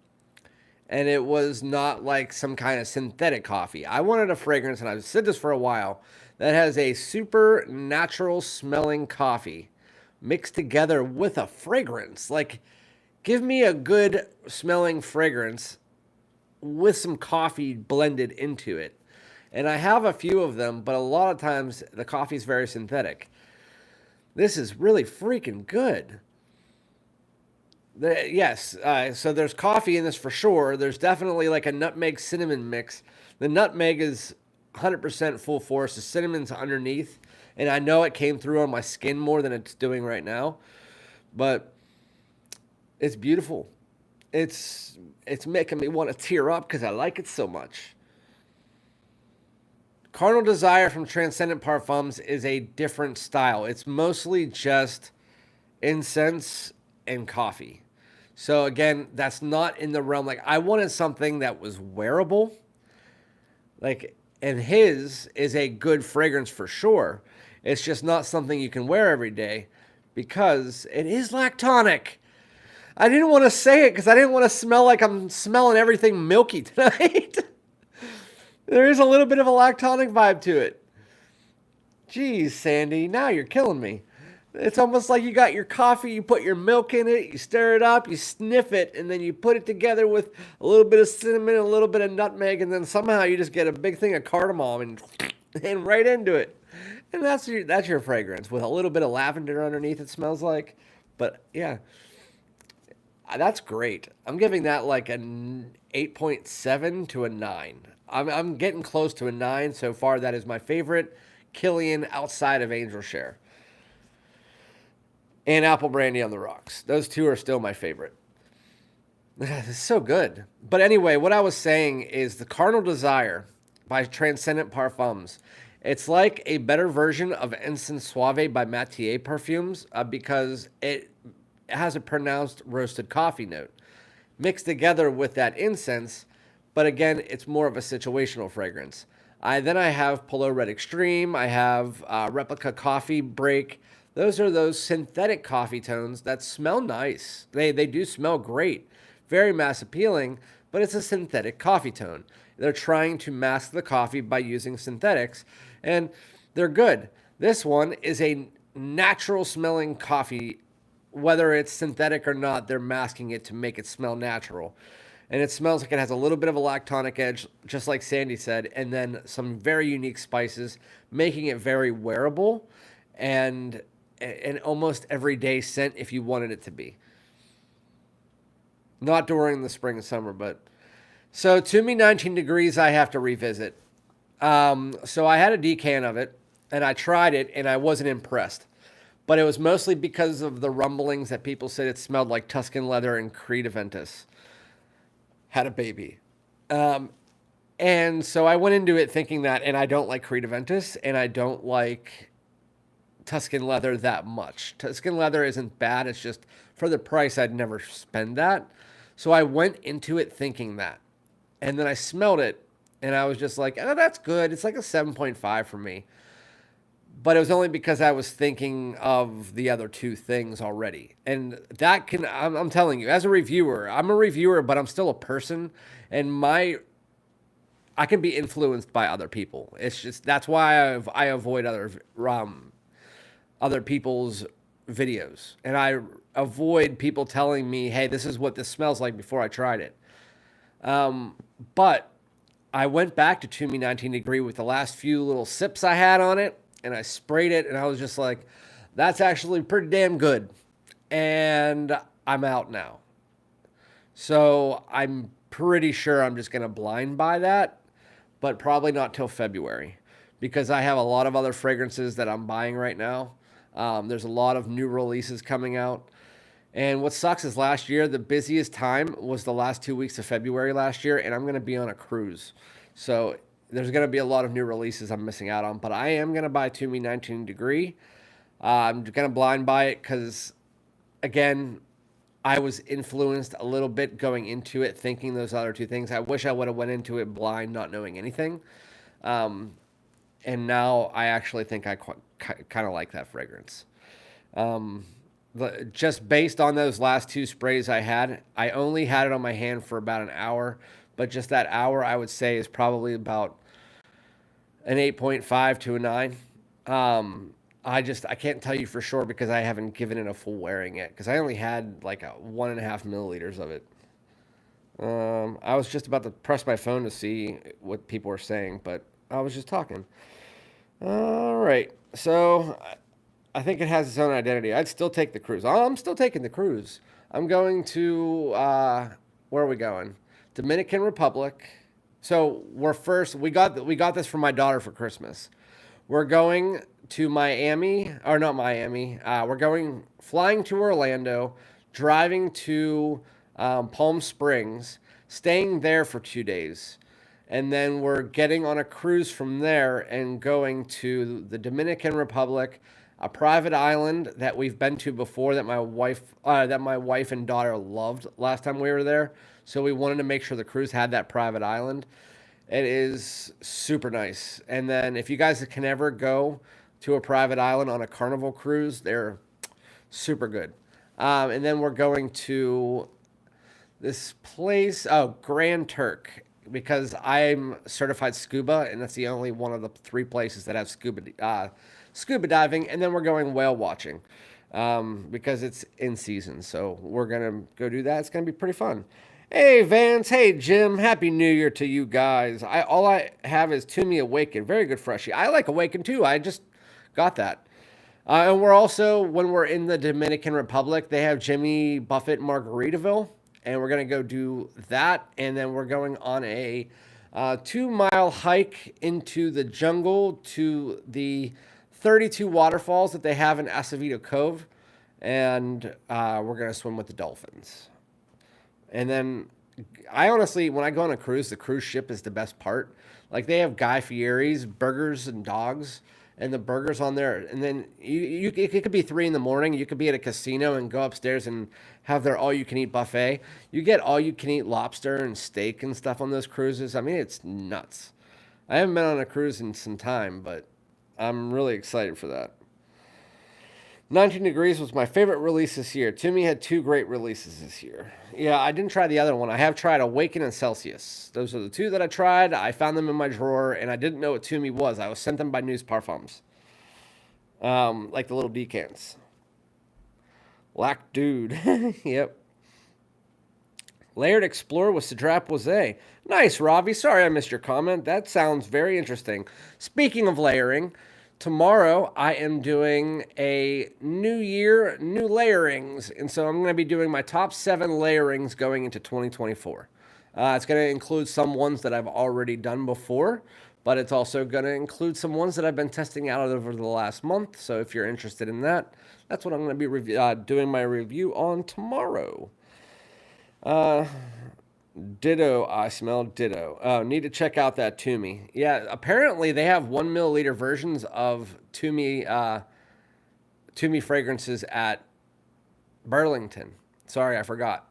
and it was not like some kind of synthetic coffee. I wanted a fragrance, and I've said this for a while, that has a super natural smelling coffee mixed together with a fragrance. Like, give me a good smelling fragrance with some coffee blended into it. And I have a few of them, but a lot of times the coffee is very synthetic. This is really freaking good. Yes, so there's coffee in this for sure. There's definitely like a nutmeg cinnamon mix. The nutmeg is 100% full force. The cinnamon's underneath, and I know it came through on my skin more than it's doing right now, but it's beautiful. It's making me want to tear up because I like it so much. Carnal Desire from Transcendent Parfums is a different style. It's mostly just incense and coffee. So again, that's not in the realm. Like, I wanted something that was wearable. Like, and his is a good fragrance for sure. It's just not something you can wear every day because it is lactonic. I didn't want to say it because I didn't want to smell like I'm smelling everything milky tonight. There is a little bit of a lactonic vibe to it. Geez, Sandy, now you're killing me. It's almost like you got your coffee, you put your milk in it, you stir it up, you sniff it, and then you put it together with a little bit of cinnamon, a little bit of nutmeg, and then somehow you just get a big thing of cardamom and right into it. And that's your fragrance with a little bit of lavender underneath, it smells like. But yeah, that's great. I'm giving that like an 8.7 to a 9. I'm getting close to a 9 so far. That is my favorite Kilian outside of Angel Share. And Apple Brandy on the Rocks. Those two are still my favorite. It's so good. But anyway, what I was saying is the Carnal Desire by Transcendent Parfums. It's like a better version of Encens Suave by Mathieu Parfums because it has a pronounced roasted coffee note mixed together with that incense. But again, it's more of a situational fragrance. Then I have POLO Red Extreme. I have Replica Coffee Break. Those are those synthetic coffee tones that smell nice. They do smell great. Very mass appealing, but it's a synthetic coffee tone. They're trying to mask the coffee by using synthetics, and they're good. This one is a natural smelling coffee. Whether it's synthetic or not, they're masking it to make it smell natural. And it smells like it has a little bit of a lactonic edge, just like Sandy said, and then some very unique spices, making it very wearable and an almost everyday scent if you wanted it to be. Not during the spring and summer, but... So, To Me 19 Degrees, I have to revisit. So I had a decan of it, and I tried it, and I wasn't impressed. But it was mostly because of the rumblings that people said it smelled like Tuscan leather and Creed Aventus had a baby. And so I went into it thinking that, and I don't like Creed Aventus, and I don't like Tuscan leather that much. Tuscan leather isn't bad. It's just for the price, I'd never spend that. So I went into it thinking that. And then I smelled it, and I was just like, oh, that's good. It's like a 7.5 for me. But it was only because I was thinking of the other two things already. And that can, I'm telling you, as a reviewer, I'm a reviewer, but I'm still a person. And I can be influenced by other people. It's just, that's why I avoid other people's videos. And I avoid people telling me, hey, this is what this smells like before I tried it. But I went back to To Me 19 Degree with the last few little sips I had on it, and I sprayed it, and I was just like, That's actually pretty damn good. And I'm out now. So I'm pretty sure I'm just going to blind buy that, but probably not till February because I have a lot of other fragrances that I'm buying right now. There's a lot of new releases coming out. And what sucks is last year, the busiest time was the last 2 weeks of February last year, and I'm going to be on a cruise. So there's going to be a lot of new releases I'm missing out on, but I am going to buy Toomey 19 Degree. I'm going to blind buy it because, again, I was influenced a little bit going into it, thinking those other two things. I wish I would have went into it blind, not knowing anything. And now I actually think I kind of like that fragrance. Just based on those last two sprays I only had it on my hand for about an hour, but just that hour I would say is probably about an 8.5 to a 9. I can't tell you for sure because I haven't given it a full wearing yet because I only had like 1.5 milliliters of it. I was just about to press my phone to see what people were saying, but I was just talking. All right, so I think it has its own identity. I'd still take the cruise. I'm still taking the cruise. I'm going to, where are we going? Dominican Republic. So we got this from my daughter for Christmas. We're going to Miami, or not Miami. We're flying to Orlando, driving to Palm Springs, staying there for 2 days. And then we're getting on a cruise from there and going to the Dominican Republic, a private island that we've been to before that my wife and daughter loved last time we were there. So we wanted to make sure the cruise had that private island. It is super nice. And then if you guys can ever go to a private island on a Carnival cruise, they're super good. And then we're going to this place, Grand Turk, because I'm certified scuba, and that's the only one of the 3 places that have scuba diving. And then we're going whale watching because it's in season. So we're going to go do that. It's going to be pretty fun. Hey, Vance. Hey, Jim. Happy New Year to you guys. All I have is Toomey Awaken. Very good freshie. I like Awaken, too. I just got that. And we're also, when we're in the Dominican Republic, they have Jimmy Buffett Margaritaville. And we're going to go do that. And then we're going on a 2-mile hike into the jungle to the 32 waterfalls that they have in Acevedo Cove. And we're going to swim with the dolphins. And then I honestly, when I go on a cruise, the cruise ship is the best part. Like they have Guy Fieri's burgers and dogs, and the burgers on there. And then it could be 3 a.m. You could be at a casino and go upstairs and have their all-you-can-eat buffet. You get all-you-can-eat lobster and steak and stuff on those cruises. I mean, it's nuts. I haven't been on a cruise in some time, but I'm really excited for that. 19 Degrees was my favorite release this year. Toomey had 2 great releases this year. Yeah, I didn't try the other one. I have tried Awaken and Celsius. Those are the 2 that I tried. I found them in my drawer, and I didn't know what Toomey was. I was sent them by News Parfums. Like the little decants. Black Dude. Yep. Layered Explorer with Cedar Posay. Nice, Ravi. Sorry I missed your comment. That sounds very interesting. Speaking of layering, tomorrow I am doing a new year, new layerings. And so I'm going to be doing my top 7 layerings going into 2024. It's going to include some ones that I've already done before, but it's also going to include some ones that I've been testing out over the last month. So if you're interested in that, that's what I'm going to be doing my review on tomorrow. Ditto, I smell ditto. Need to check out that Toomey. Yeah, apparently they have 1 milliliter versions of Toomey fragrances at Burlington. Sorry, I forgot.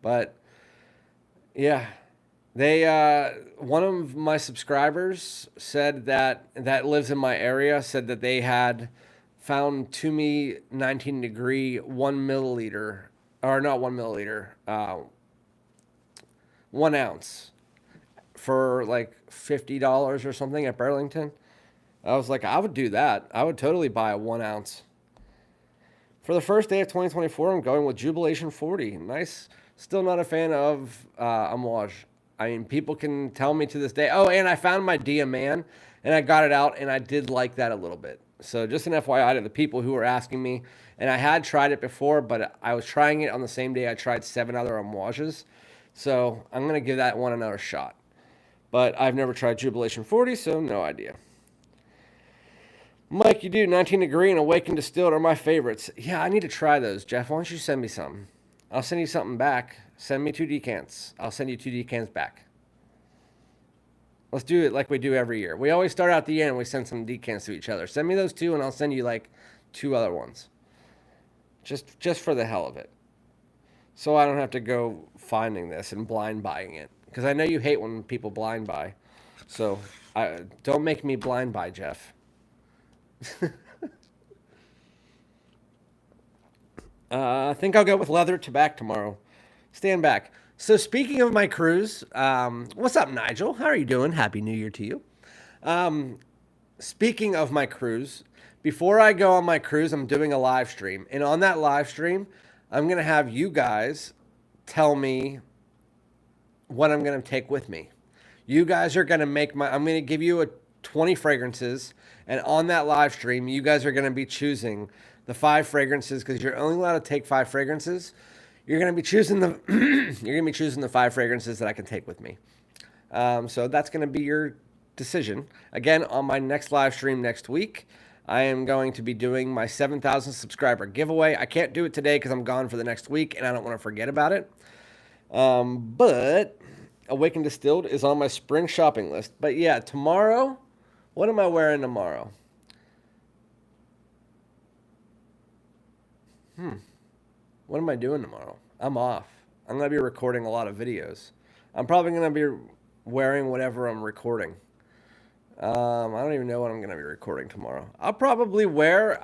But yeah, they one of my subscribers said that lives in my area said that they had found Toomey 19 degree 1 milliliter, or not 1 milliliter, 1 ounce for like $50 or something at Burlington. I was like, I would do that. I would totally buy a 1 ounce. For the first day of 2024, I'm going with Jubilation 40. Nice. Still not a fan of Amouage. I mean, people can tell me to this day. Oh, and I found my Diaman, and I got it out, and I did like that a little bit. So just an FYI to the people who were asking me, and I had tried it before, but I was trying it on the same day I tried 7 other homages. So I'm going to give that one another shot. But I've never tried Jubilation 40, so no idea. Mike, you do 19 Degree and Awakened Distilled are my favorites. Yeah, I need to try those. Jeff, why don't you send me some? I'll send you something back. Send me 2 decants. I'll send you 2 decants back. Let's do it like we do every year. We always start out the year and we send some decants to each other. Send me those 2 and I'll send you like 2 other ones. Just for the hell of it. So I don't have to go finding this and blind buying it. Because I know you hate when people blind buy. So don't make me blind buy, Jeff. I think I'll go with leather to back tomorrow. Stand back. So speaking of my cruise, what's up, Nigel? How are you doing? Happy New Year to you. Speaking of my cruise, before I go on my cruise, I'm doing a live stream. And on that live stream, I'm going to have you guys tell me what I'm going to take with me. You guys are going to make I'm going to give you 20 fragrances. And on that live stream, you guys are going to be choosing the 5 fragrances because you're only allowed to take 5 fragrances. You're going to be choosing the 5 fragrances that I can take with me. So that's going to be your decision. Again, on my next live stream next week, I am going to be doing my 7,000 subscriber giveaway. I can't do it today because I'm gone for the next week and I don't want to forget about it. But Awakened Distilled is on my spring shopping list. But yeah, tomorrow, what am I wearing tomorrow? What am I doing tomorrow? I'm off. I'm going to be recording a lot of videos. I'm probably going to be wearing whatever I'm recording. I don't even know what I'm going to be recording tomorrow. I'll probably wear,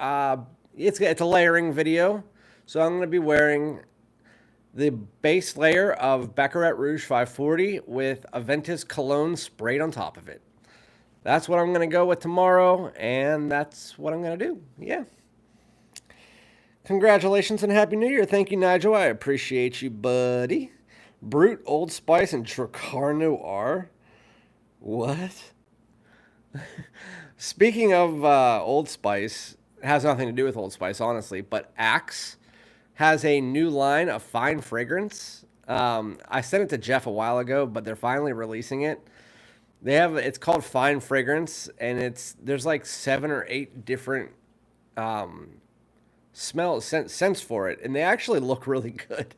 it's a layering video. So I'm going to be wearing the base layer of Baccarat Rouge 540 with Aventus Cologne sprayed on top of it. That's what I'm going to go with tomorrow, and that's what I'm going to do. Yeah. Congratulations and Happy New Year. Thank you, Nigel. I appreciate you, buddy. Brute, Old Spice, and Dracar Noir. What? Speaking of Old Spice, it has nothing to do with Old Spice, honestly, but Axe has a new line of fine fragrance. I sent it to Jeff a while ago, but they're finally releasing it. It's called Fine Fragrance, and there's like 7 or 8 different scents for it, and they actually look really good.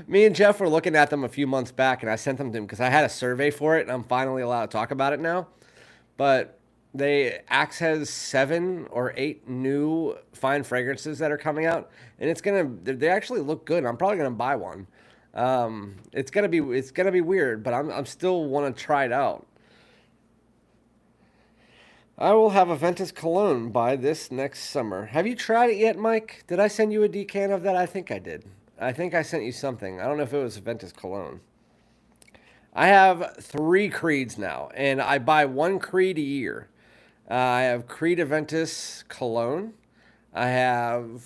Me and Jeff were looking at them a few months back, and I sent them to him because I had a survey for it, and I'm finally allowed to talk about it now. But Axe has 7 or 8 new fine fragrances that are coming out, and they actually look good. I'm probably gonna buy one. It's gonna be weird, but I'm still want to try it out. I will have Aventus Cologne by this next summer. Have you tried it yet, Mike? Did I send you a decant of that? I think I did. I think I sent you something. I don't know if it was Aventus Cologne. I have 3 Creeds now, and I buy 1 Creed a year. I have Creed Aventus Cologne. I have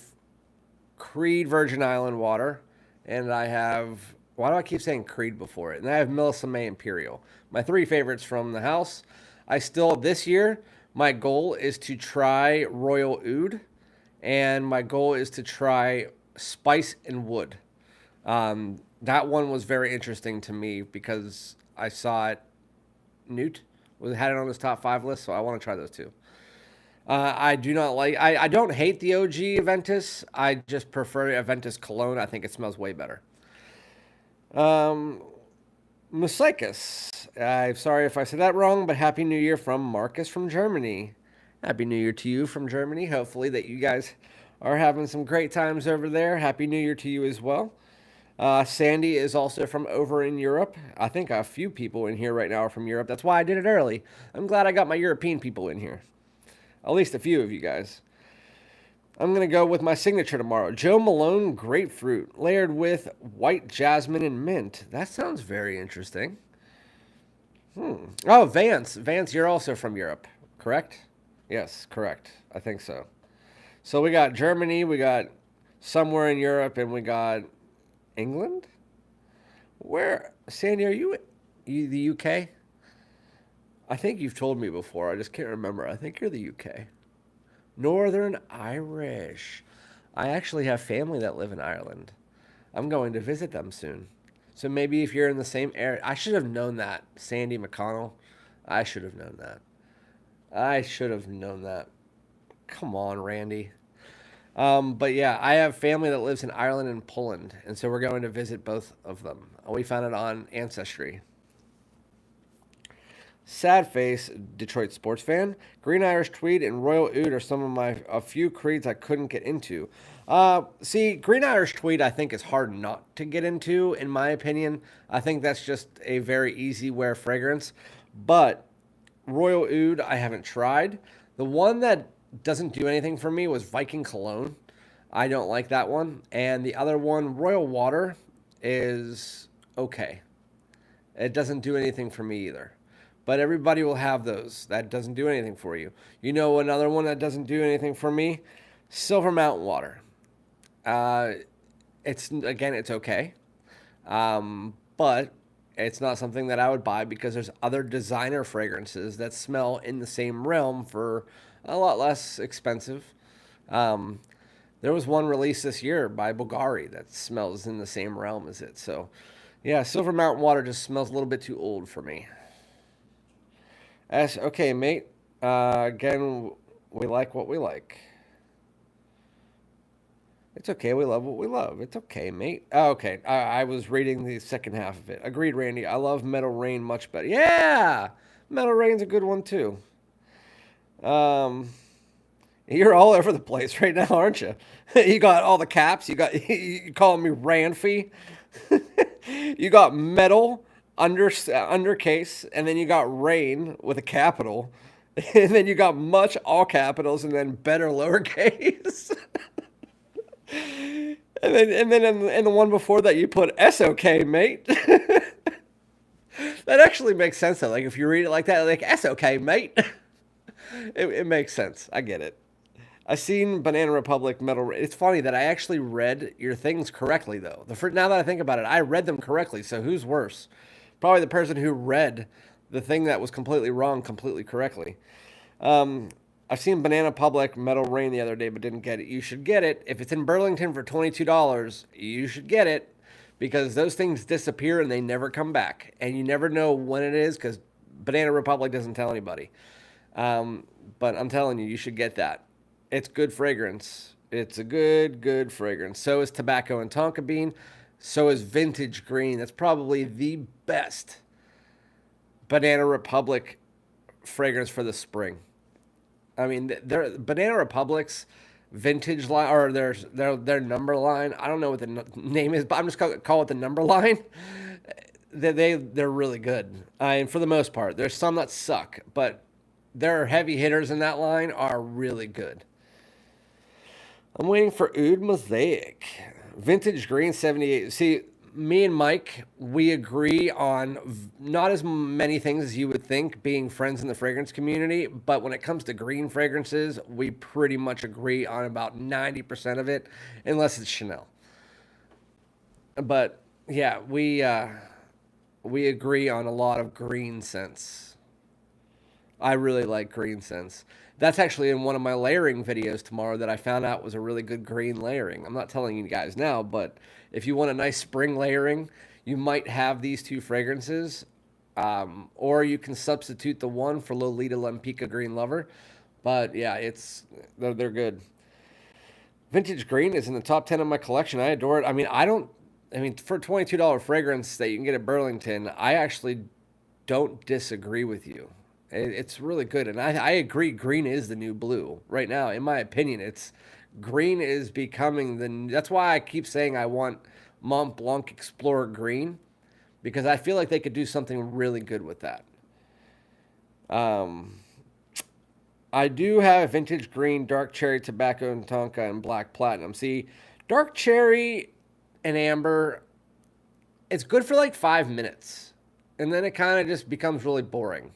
Creed Virgin Island Water. And I have... Why do I keep saying Creed before it? And I have Melissa May Imperial. My 3 favorites from the house. This year, my goal is to try Royal Oud. And my goal is to try Spice and Wood. That one was very interesting to me because I saw it. Newt had it on his top 5 list, so I want to try those too. I don't hate the OG Aventus. I just prefer Aventus Cologne. I think it smells way better. Musikis. I'm sorry if I said that wrong, but Happy New Year from Marcus from Germany. Happy New Year to you from Germany. Hopefully that you guys are having some great times over there. Happy New Year to you as well. Sandy is also from over in Europe. I think a few people in here right now are from Europe. That's why I did it early. I'm glad I got my European people in here. At least a few of you guys. I'm going to go with my signature tomorrow. Joe Malone Grapefruit, layered with white jasmine and mint. That sounds very interesting. Oh, Vance. Vance, you're also from Europe, correct? Yes, correct. I think so. So we got Germany, we got somewhere in Europe, and we got England? Where? Sandy, are you the UK? I think you've told me before. I just can't remember. I think you're the UK. Northern Irish. I actually have family that live in Ireland. I'm going to visit them soon. So maybe if you're in the same area, I should have known that. Sandy McConnell. I should have known that. I should have known that. Come on, Randy. But yeah, I have family that lives in Ireland and Poland, and so we're going to visit both of them. We found it on Ancestry. Sad face, Detroit sports fan. Green Irish Tweed and Royal Oud are some of my a few creeds I couldn't get into. See, Green Irish Tweed I think is hard not to get into, in my opinion. I think that's just a very easy wear fragrance. But Royal Oud I haven't tried. The one that doesn't do anything for me was Viking Cologne. I don't like that one. And the other one, Royal Water, is okay. It doesn't do anything for me either. But everybody will have those. That doesn't do anything for you. You know another one that doesn't do anything for me? Silver Mountain Water. Uh, it's okay. But it's not something that I would buy because there's other designer fragrances that smell in the same realm for a lot less expensive. Um, there was one released this year by Bulgari that smells in the same realm as it. So, yeah, Silver Mountain Water just smells a little bit too old for me. Okay, mate. Again, we like what we like. It's okay. We love what we love. It's okay, mate. Oh, okay. I was reading the second half of it. Agreed, Randy. I love Metal Rain much better. Yeah! Metal Rain's a good one, too. Um, you're all over the place right now, aren't you? You got all the caps. You calling me Ranfy. You got metal undercase, and then you got rain with a capital, and then you got much all capitals, and then better lowercase. And then in the one before that you put SOK, mate. That actually makes sense though. Like if you read it like that, like SOK, mate. It makes sense. I get it. I seen Banana Republic Metal. It's funny that I actually read your things correctly though. Now that I think about it, I read them correctly. So who's worse? Probably the person who read the thing that was completely wrong completely correctly. Um, I've seen Banana Public Metal Rain the other day, but didn't get it. You should get it if it's in Burlington for $22. You should get it because those things disappear and they never come back, and you never know when it is because Banana Republic doesn't tell anybody. But I'm telling you, you should get that. It's good fragrance. It's a good fragrance. So is Tobacco and Tonka Bean. So is Vintage Green. That's probably the best Banana Republic fragrance for the spring. I mean, their Banana Republic's vintage line or their number line. I don't know what the name is, but I'm just gonna call it the number line. They're really good. I mean, for the most part, there's some that suck, but their heavy hitters in that line are really good. I'm waiting for Oud Mosaic. Vintage Green 78. See, me and Mike, we agree on not as many things as you would think being friends in the fragrance community, but when it comes to green fragrances, we pretty much agree on about 90% of it, unless it's Chanel. But yeah, we agree on a lot of green scents. I really like green scents. That's actually in one of my layering videos tomorrow that I found out was a really good green layering. I'm not telling you guys now, but if you want a nice spring layering, you might have these two fragrances. Or you can substitute the one for Lolita Lempica Green Lover. But yeah, they're good. Vintage Green is in the top 10 of my collection. I adore it. For a $22 fragrance that you can get at Burlington, I actually don't disagree with you. It's really good, and I agree. Green is the new blue right now, in my opinion. Green is becoming the. That's why I keep saying I want Mont Blanc Explorer Green, because I feel like they could do something really good with that. Um, I do have Vintage Green, Dark Cherry, Tobacco and Tonka, and Black Platinum. See, Dark Cherry and Amber, it's good for like 5 minutes, and then it kind of just becomes really boring.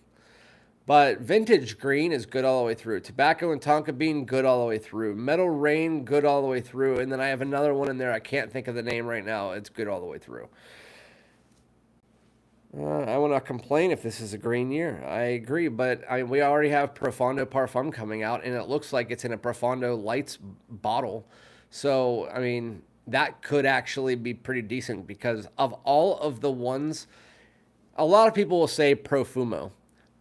But Vintage Green is good all the way through. Tobacco and Tonka Bean, good all the way through. Metal Rain, good all the way through. And then I have another one in there. I can't think of the name right now. It's good all the way through. I will not complain if this is a green year. I agree, but we already have Profondo Parfum coming out, and it looks like it's in a Profondo Lights bottle. So, I mean, that could actually be pretty decent because of all of the ones, a lot of people will say Profumo,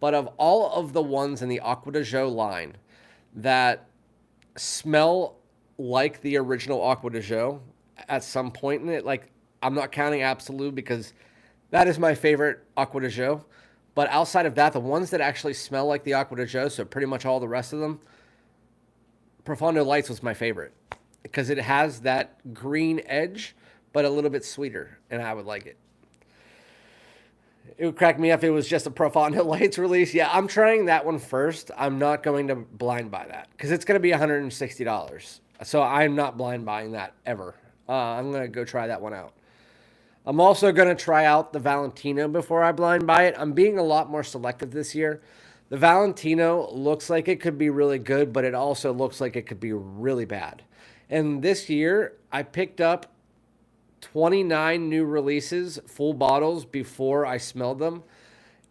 but of all of the ones in the Aqua de Jo line that smell like the original Aqua de Jo at some point in it, like I'm not counting Absolute because that is my favorite Aqua de Jo. But outside of that, the ones that actually smell like the Aqua de Jo, so pretty much all the rest of them, Profondo Lights was my favorite because it has that green edge, but a little bit sweeter, and I would like it. It would crack me up if it was just a Profondo Lights release. Yeah, I'm trying that one first. I'm not going to blind buy that because it's going to be $160. So I'm not blind buying that ever. I'm going to go try that one out. I'm also going to try out the Valentino before I blind buy it. I'm being a lot more selective this year. The Valentino looks like it could be really good, but it also looks like it could be really bad. And this year, I picked up 29 new releases, full bottles, before I smelled them.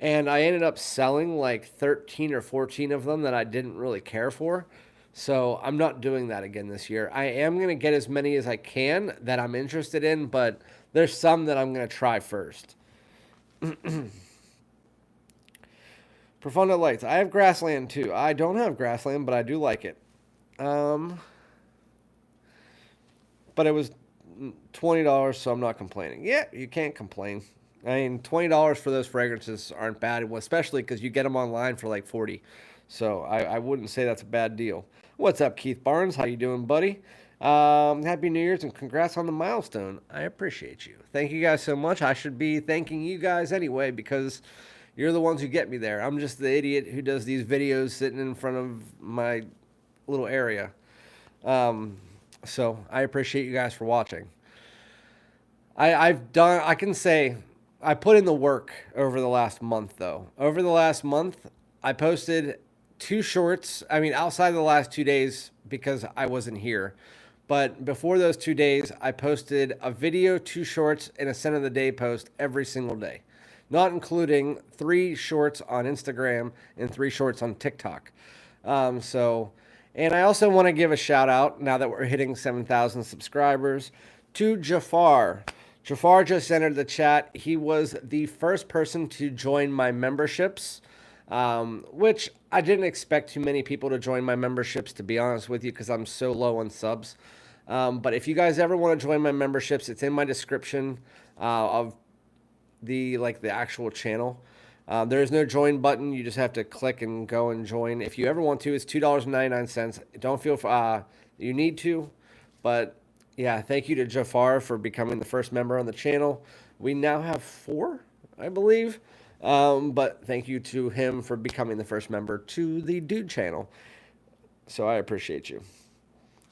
And I ended up selling like 13 or 14 of them that I didn't really care for. So I'm not doing that again this year. I am going to get as many as I can that I'm interested in, but there's some that I'm going to try first. Profondo Lights. I have Grassland too. I don't have Grassland, but I do like it. But it was $20, so I'm not complaining. Yeah, you can't complain. I mean, $20 for those fragrances aren't bad, especially because you get them online for like $40. So I wouldn't say that's a bad deal. What's up, Keith Barnes? How you doing, buddy? Happy New Year's and congrats on the milestone. I appreciate you. Thank you guys so much. I should be thanking you guys anyway because you're the ones who get me there. I'm just the idiot who does these videos sitting in front of my little area. So I appreciate you guys for watching. I can say I put in the work over the last month though. Over the last month, I posted 2 shorts. I mean, outside of the last 2 days because I wasn't here. But before those 2 days, I posted a video, 2 shorts, and a scent of the day post every single day. Not including 3 shorts on Instagram and 3 shorts on TikTok. And I also want to give a shout out, now that we're hitting 7,000 subscribers, to Jafar. Jafar just entered the chat. He was the first person to join my memberships, which I didn't expect too many people to join my memberships, to be honest with you, because I'm so low on subs. But if you guys ever want to join my memberships, it's in my description of the actual channel. There is no join button. You just have to click and go and join. If you ever want to, it's $2.99. Don't feel you need to, but yeah, thank you to Jafar for becoming the first member on the channel. We now have 4, I believe. But thank you to him for becoming the first member to the Dude channel. So I appreciate you.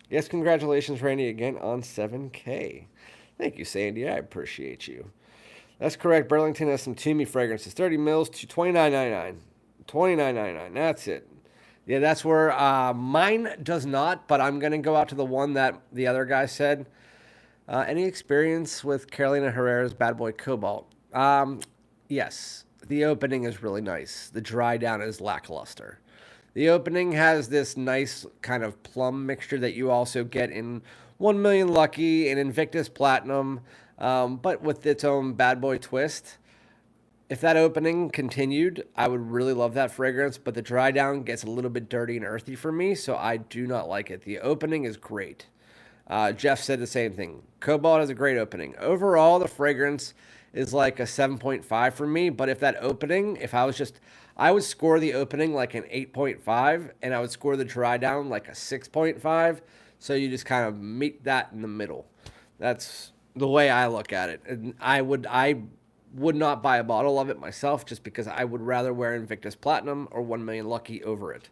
Yes, congratulations, Randy, again on 7K. Thank you, Sandy. I appreciate you. That's correct. Burlington has some Toomey fragrances. 30 mils to $29.99. $29.99. That's it. Yeah, that's where mine does not, but I'm going to go out to the one that the other guy said. Any experience with Carolina Herrera's Bad Boy Cobalt? Yes. The opening is really nice. The dry down is lackluster. The opening has this nice kind of plum mixture that you also get in 1 Million Lucky and Invictus Platinum, but with its own bad boy twist. If that opening continued, I would really love that fragrance, but the dry down gets a little bit dirty and earthy for me, so I do not like it. The opening is great. Jeff said the same thing. Cobalt has a great opening. Overall, the fragrance is like a 7.5 for me, but if that opening, I would score the opening like an 8.5, and I would score the dry down like a 6.5, so you just kind of meet that in the middle. That's the way I look at it. And I would not buy a bottle of it myself just because I would rather wear Invictus Platinum or 1 Million Lucky over it.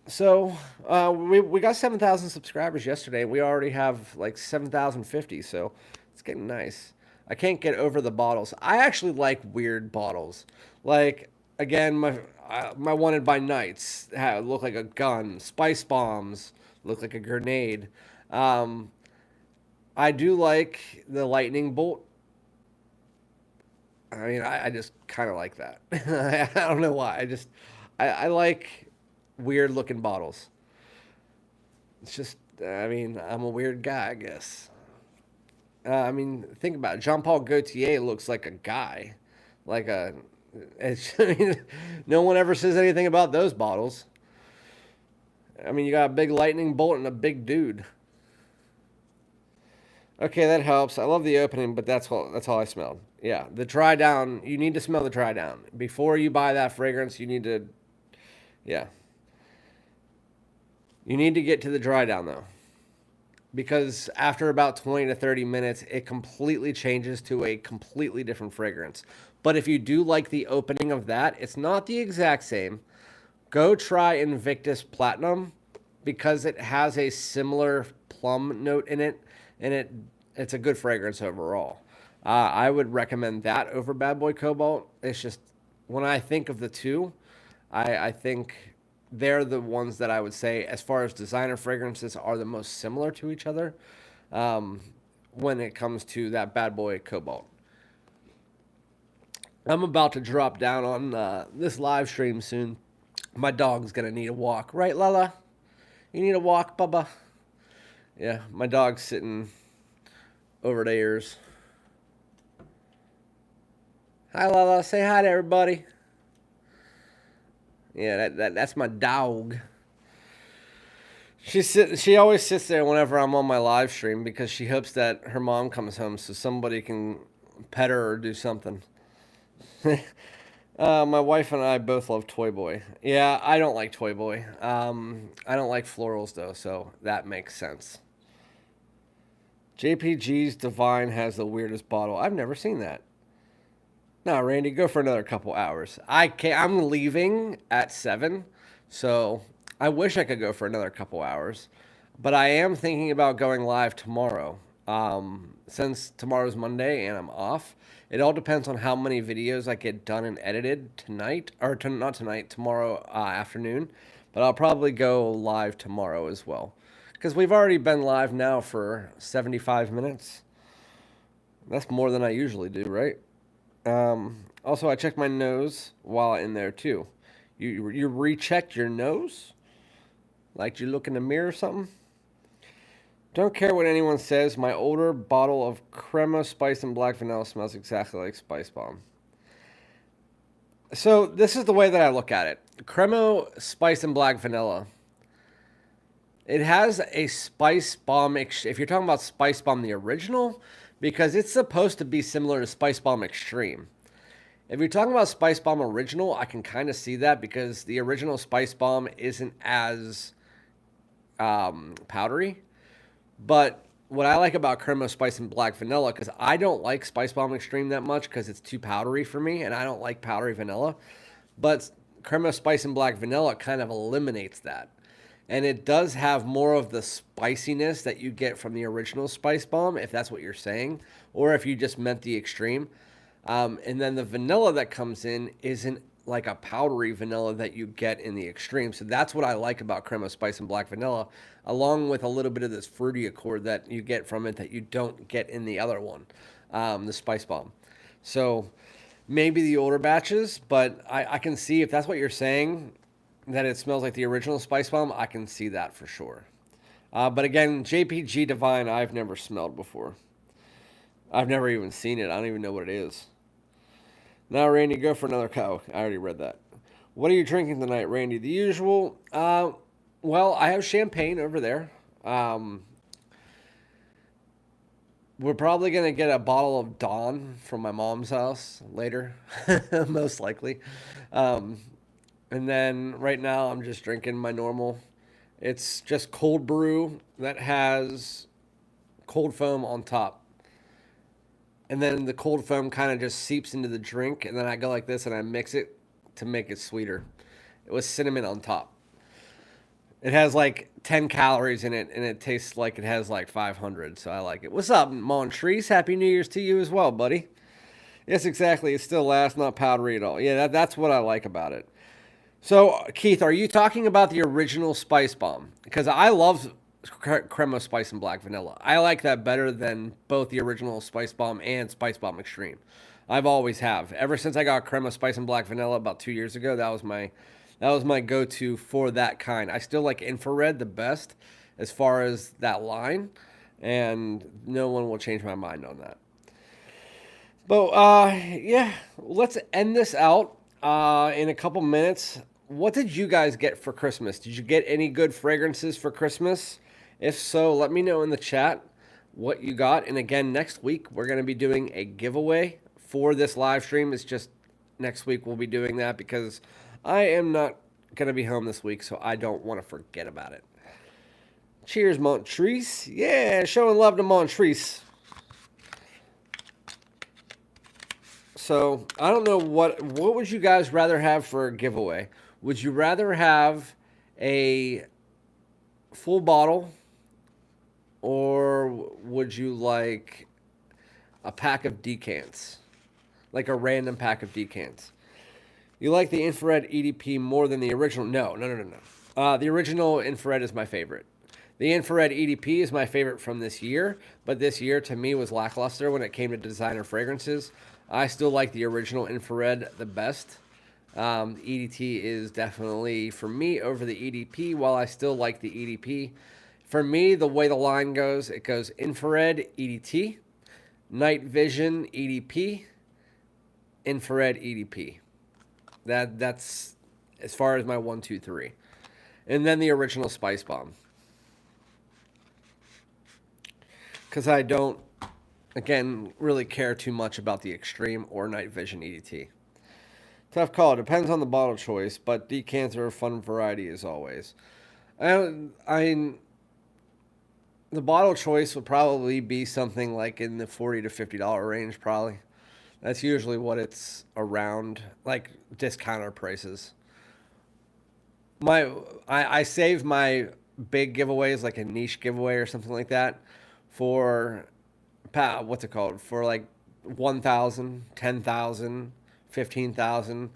So we got 7,000 subscribers yesterday. We already have like 7,050, so it's getting nice. I can't get over the bottles. I actually like weird bottles. Like, again, my Wanted by Nights look like a gun. Spice Bombs look like a grenade. I do like the lightning bolt. I mean, I just kind of like that. I don't know why. I like weird looking bottles. It's just, I mean, I'm a weird guy, I guess. I mean, think about it. Jean Paul Gaultier looks like a guy. Like a. I mean, no one ever says anything about those bottles. I mean, you got a big lightning bolt and a big dude. Okay, that helps. I love the opening, but that's all I smelled. Yeah, the dry down. You need to smell the dry down before you buy that fragrance. You need to, yeah, you need to get to the dry down though, because after about 20 to 30 minutes, it completely changes to a completely different fragrance. But if you do like the opening of that, it's not the exact same. Go try Invictus Platinum because it has a similar plum note in it, and it's a good fragrance overall. I would recommend that over Bad Boy Cobalt. It's just when I think of the two, I think they're the ones that I would say, as far as designer fragrances, are the most similar to each other when it comes to that Bad Boy Cobalt. I'm about to drop down on this live stream soon. My dog's going to need a walk. Right, Lala? You need a walk, Bubba? Yeah, my dog's sitting over there. Hi, Lala. Say hi to everybody. Yeah, that's my dog. She always sits there whenever I'm on my live stream because she hopes that her mom comes home so somebody can pet her or do something. My wife and I both love Toy Boy. Yeah, I don't like Toy Boy. I don't like florals though, so that makes sense. JPG's Divine has the weirdest bottle. I've never seen that. No, Randy, go for another couple hours. I'm leaving at 7, so I wish I could go for another couple hours. But I am thinking about going live tomorrow. Since tomorrow's Monday and I'm off, it all depends on how many videos I get done and edited tonight, or not tonight, tomorrow afternoon. But I'll probably go live tomorrow as well. Because we've already been live now for 75 minutes. That's more than I usually do, right? Also, I checked my nose while in there too. You rechecked your nose? Like you look in the mirror or something? Don't care what anyone says. My older bottle of Crema Spice and Black Vanilla smells exactly like Spice Bomb. So this is the way that I look at it. Crema Spice and Black Vanilla. It has a Spice Bomb. If you're talking about Spice Bomb, the original, because it's supposed to be similar to Spice Bomb Extreme. If you're talking about Spice Bomb Original, I can kind of see that because the original Spice Bomb isn't as powdery. But what I like about Crema Spice and Black Vanilla, because I don't like Spice Bomb Extreme that much because it's too powdery for me, and I don't like powdery vanilla. But Crema Spice and Black Vanilla kind of eliminates that. And it does have more of the spiciness that you get from the original Spice Bomb, if that's what you're saying, or if you just meant the extreme. And then the vanilla that comes in isn't like a powdery vanilla that you get in the extreme. So that's what I like about Crema Spice and Black Vanilla, along with a little bit of this fruity accord that you get from it that you don't get in the other one, the Spice Bomb. So maybe the older batches, but I can see if that's what you're saying, that it smells like the original Spice Bomb, I can see that for sure. But again, JPG Divine, I've never smelled before. I've never even seen it. I don't even know what it is. Now, Randy, go for another cow. I already read that. What are you drinking tonight, Randy? The usual. Well, I have champagne over there. We're probably going to get a bottle of Dawn from my mom's house later, most likely. And then right now I'm just drinking my normal. It's just cold brew that has cold foam on top. And then the cold foam kind of just seeps into the drink. And then I go like this and I mix it to make it sweeter. It was cinnamon on top. It has like 10 calories in it and it tastes like it has like 500. So I like it. What's up, Montrese? Happy New Year's to you as well, buddy. Yes, exactly. It still lasts, not powdery at all. Yeah, that's what I like about it. So, Keith, are you talking about the original Spice Bomb? Because I love Crema Spice and Black Vanilla. I like that better than both the original Spice Bomb and Spice Bomb Extreme. I've always have. Ever since I got Crema Spice and Black Vanilla about 2 years ago, that was my go-to for that kind. I still like infrared the best as far as that line, and no one will change my mind on that. But yeah, let's end this out in a couple minutes. What did you guys get for Christmas? Did you get any good fragrances for Christmas? If so, let me know in the chat what you got. And again, next week we're going to be doing a giveaway for this live stream. It's just next week we'll be doing that because I am not going to be home this week, so I don't want to forget about it. Cheers, Montrese. Yeah, showing love to Montrese. So I don't know what would you guys rather have for a giveaway? Would you rather have a full bottle, or would you like a pack of decants? Like a random pack of decants? You like the infrared EDP more than the original? No. The original infrared is my favorite. The infrared EDP is my favorite from this year, but this year to me was lackluster when it came to designer fragrances. I still like the original infrared the best. EDT is definitely, for me, over the EDP, while I still like the EDP. For me, the way the line goes, it goes infrared, EDT, night vision, EDP, infrared, EDP. That's as far as my 1, 2, 3. And then the original Spice Bomb. Because I don't, again, really care too much about the Extreme or Night Vision EDT. Tough call. Depends on the bottle choice, but decants are a fun variety as always. The bottle choice would probably be something like in the $40 to $50 range, probably. That's usually what it's around, like discounter prices. I save my big giveaways, like a niche giveaway or something like that, for what's it called? For like 1,000, 10,000, 15,000.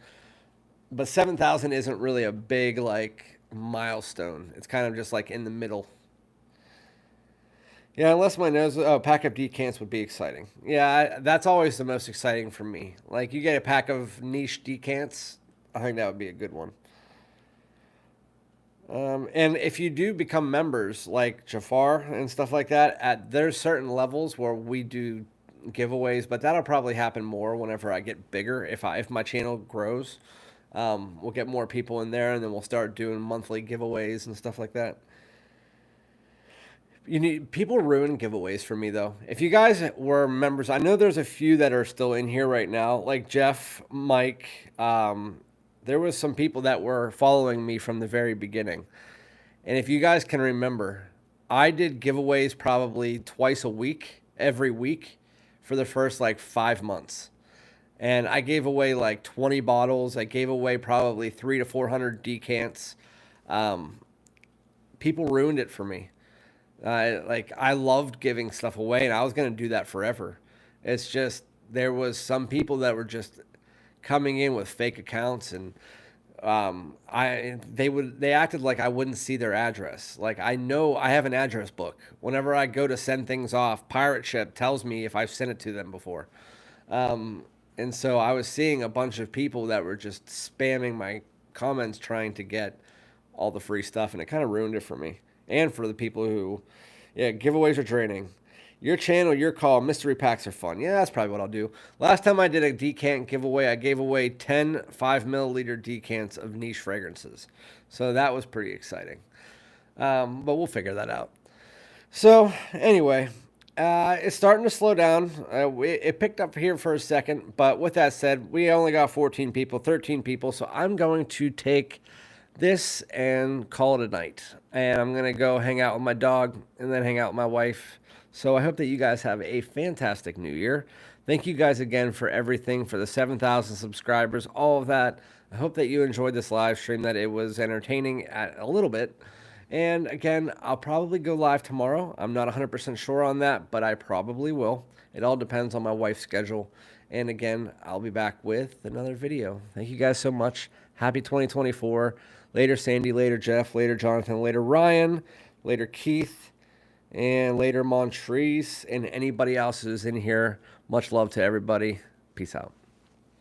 But 7,000 isn't really a big like milestone. It's kind of just like in the middle. Yeah, unless my nose, pack of decants would be exciting. Yeah, that's always the most exciting for me. Like you get a pack of niche decants, I think that would be a good one. And if you do become members like Jafar and stuff like that, there's certain levels where we do giveaways, but that'll probably happen more whenever I get bigger. If my channel grows, we'll get more people in there, and then we'll start doing monthly giveaways and stuff like that. People ruin giveaways for me though. If you guys were members, I know there's a few that are still in here right now, like Jeff, Mike. There was some people that were following me from the very beginning. And if you guys can remember, I did giveaways probably twice a week, every week, for the first like 5 months. And I gave away like 20 bottles. I gave away probably 300 to 400 decants. People ruined it for me. I loved giving stuff away, and I was going to do that forever. It's just there was some people that were just coming in with fake accounts, and they acted like I wouldn't see their address. Like I know I have an address book. Whenever I go to send things off, Pirate Ship tells me if I've sent it to them before. And so I was seeing a bunch of people that were just spamming my comments trying to get all the free stuff, and it kind of ruined it for me and for the people who, yeah, giveaways are draining. Your channel, your call. Mystery packs are fun. Yeah, that's probably what I'll do. Last time I did a decant giveaway, I gave away 10 5-milliliter decants of niche fragrances. So that was pretty exciting. But we'll figure that out. So anyway, it's starting to slow down. It picked up here for a second. But with that said, we only got 14 people, 13 people. So I'm going to take this and call it a night. And I'm going to go hang out with my dog and then hang out with my wife. So I hope that you guys have a fantastic new year. Thank you guys again for everything, for the 7,000 subscribers, all of that. I hope that you enjoyed this live stream, that it was entertaining a little bit. And again, I'll probably go live tomorrow. I'm not 100% sure on that, but I probably will. It all depends on my wife's schedule. And again, I'll be back with another video. Thank you guys so much. Happy 2024. Later, Sandy. Later, Jeff. Later, Jonathan. Later, Ryan. Later, Keith. And later, Montrese. And anybody else who's in here. Much love to everybody. Peace out.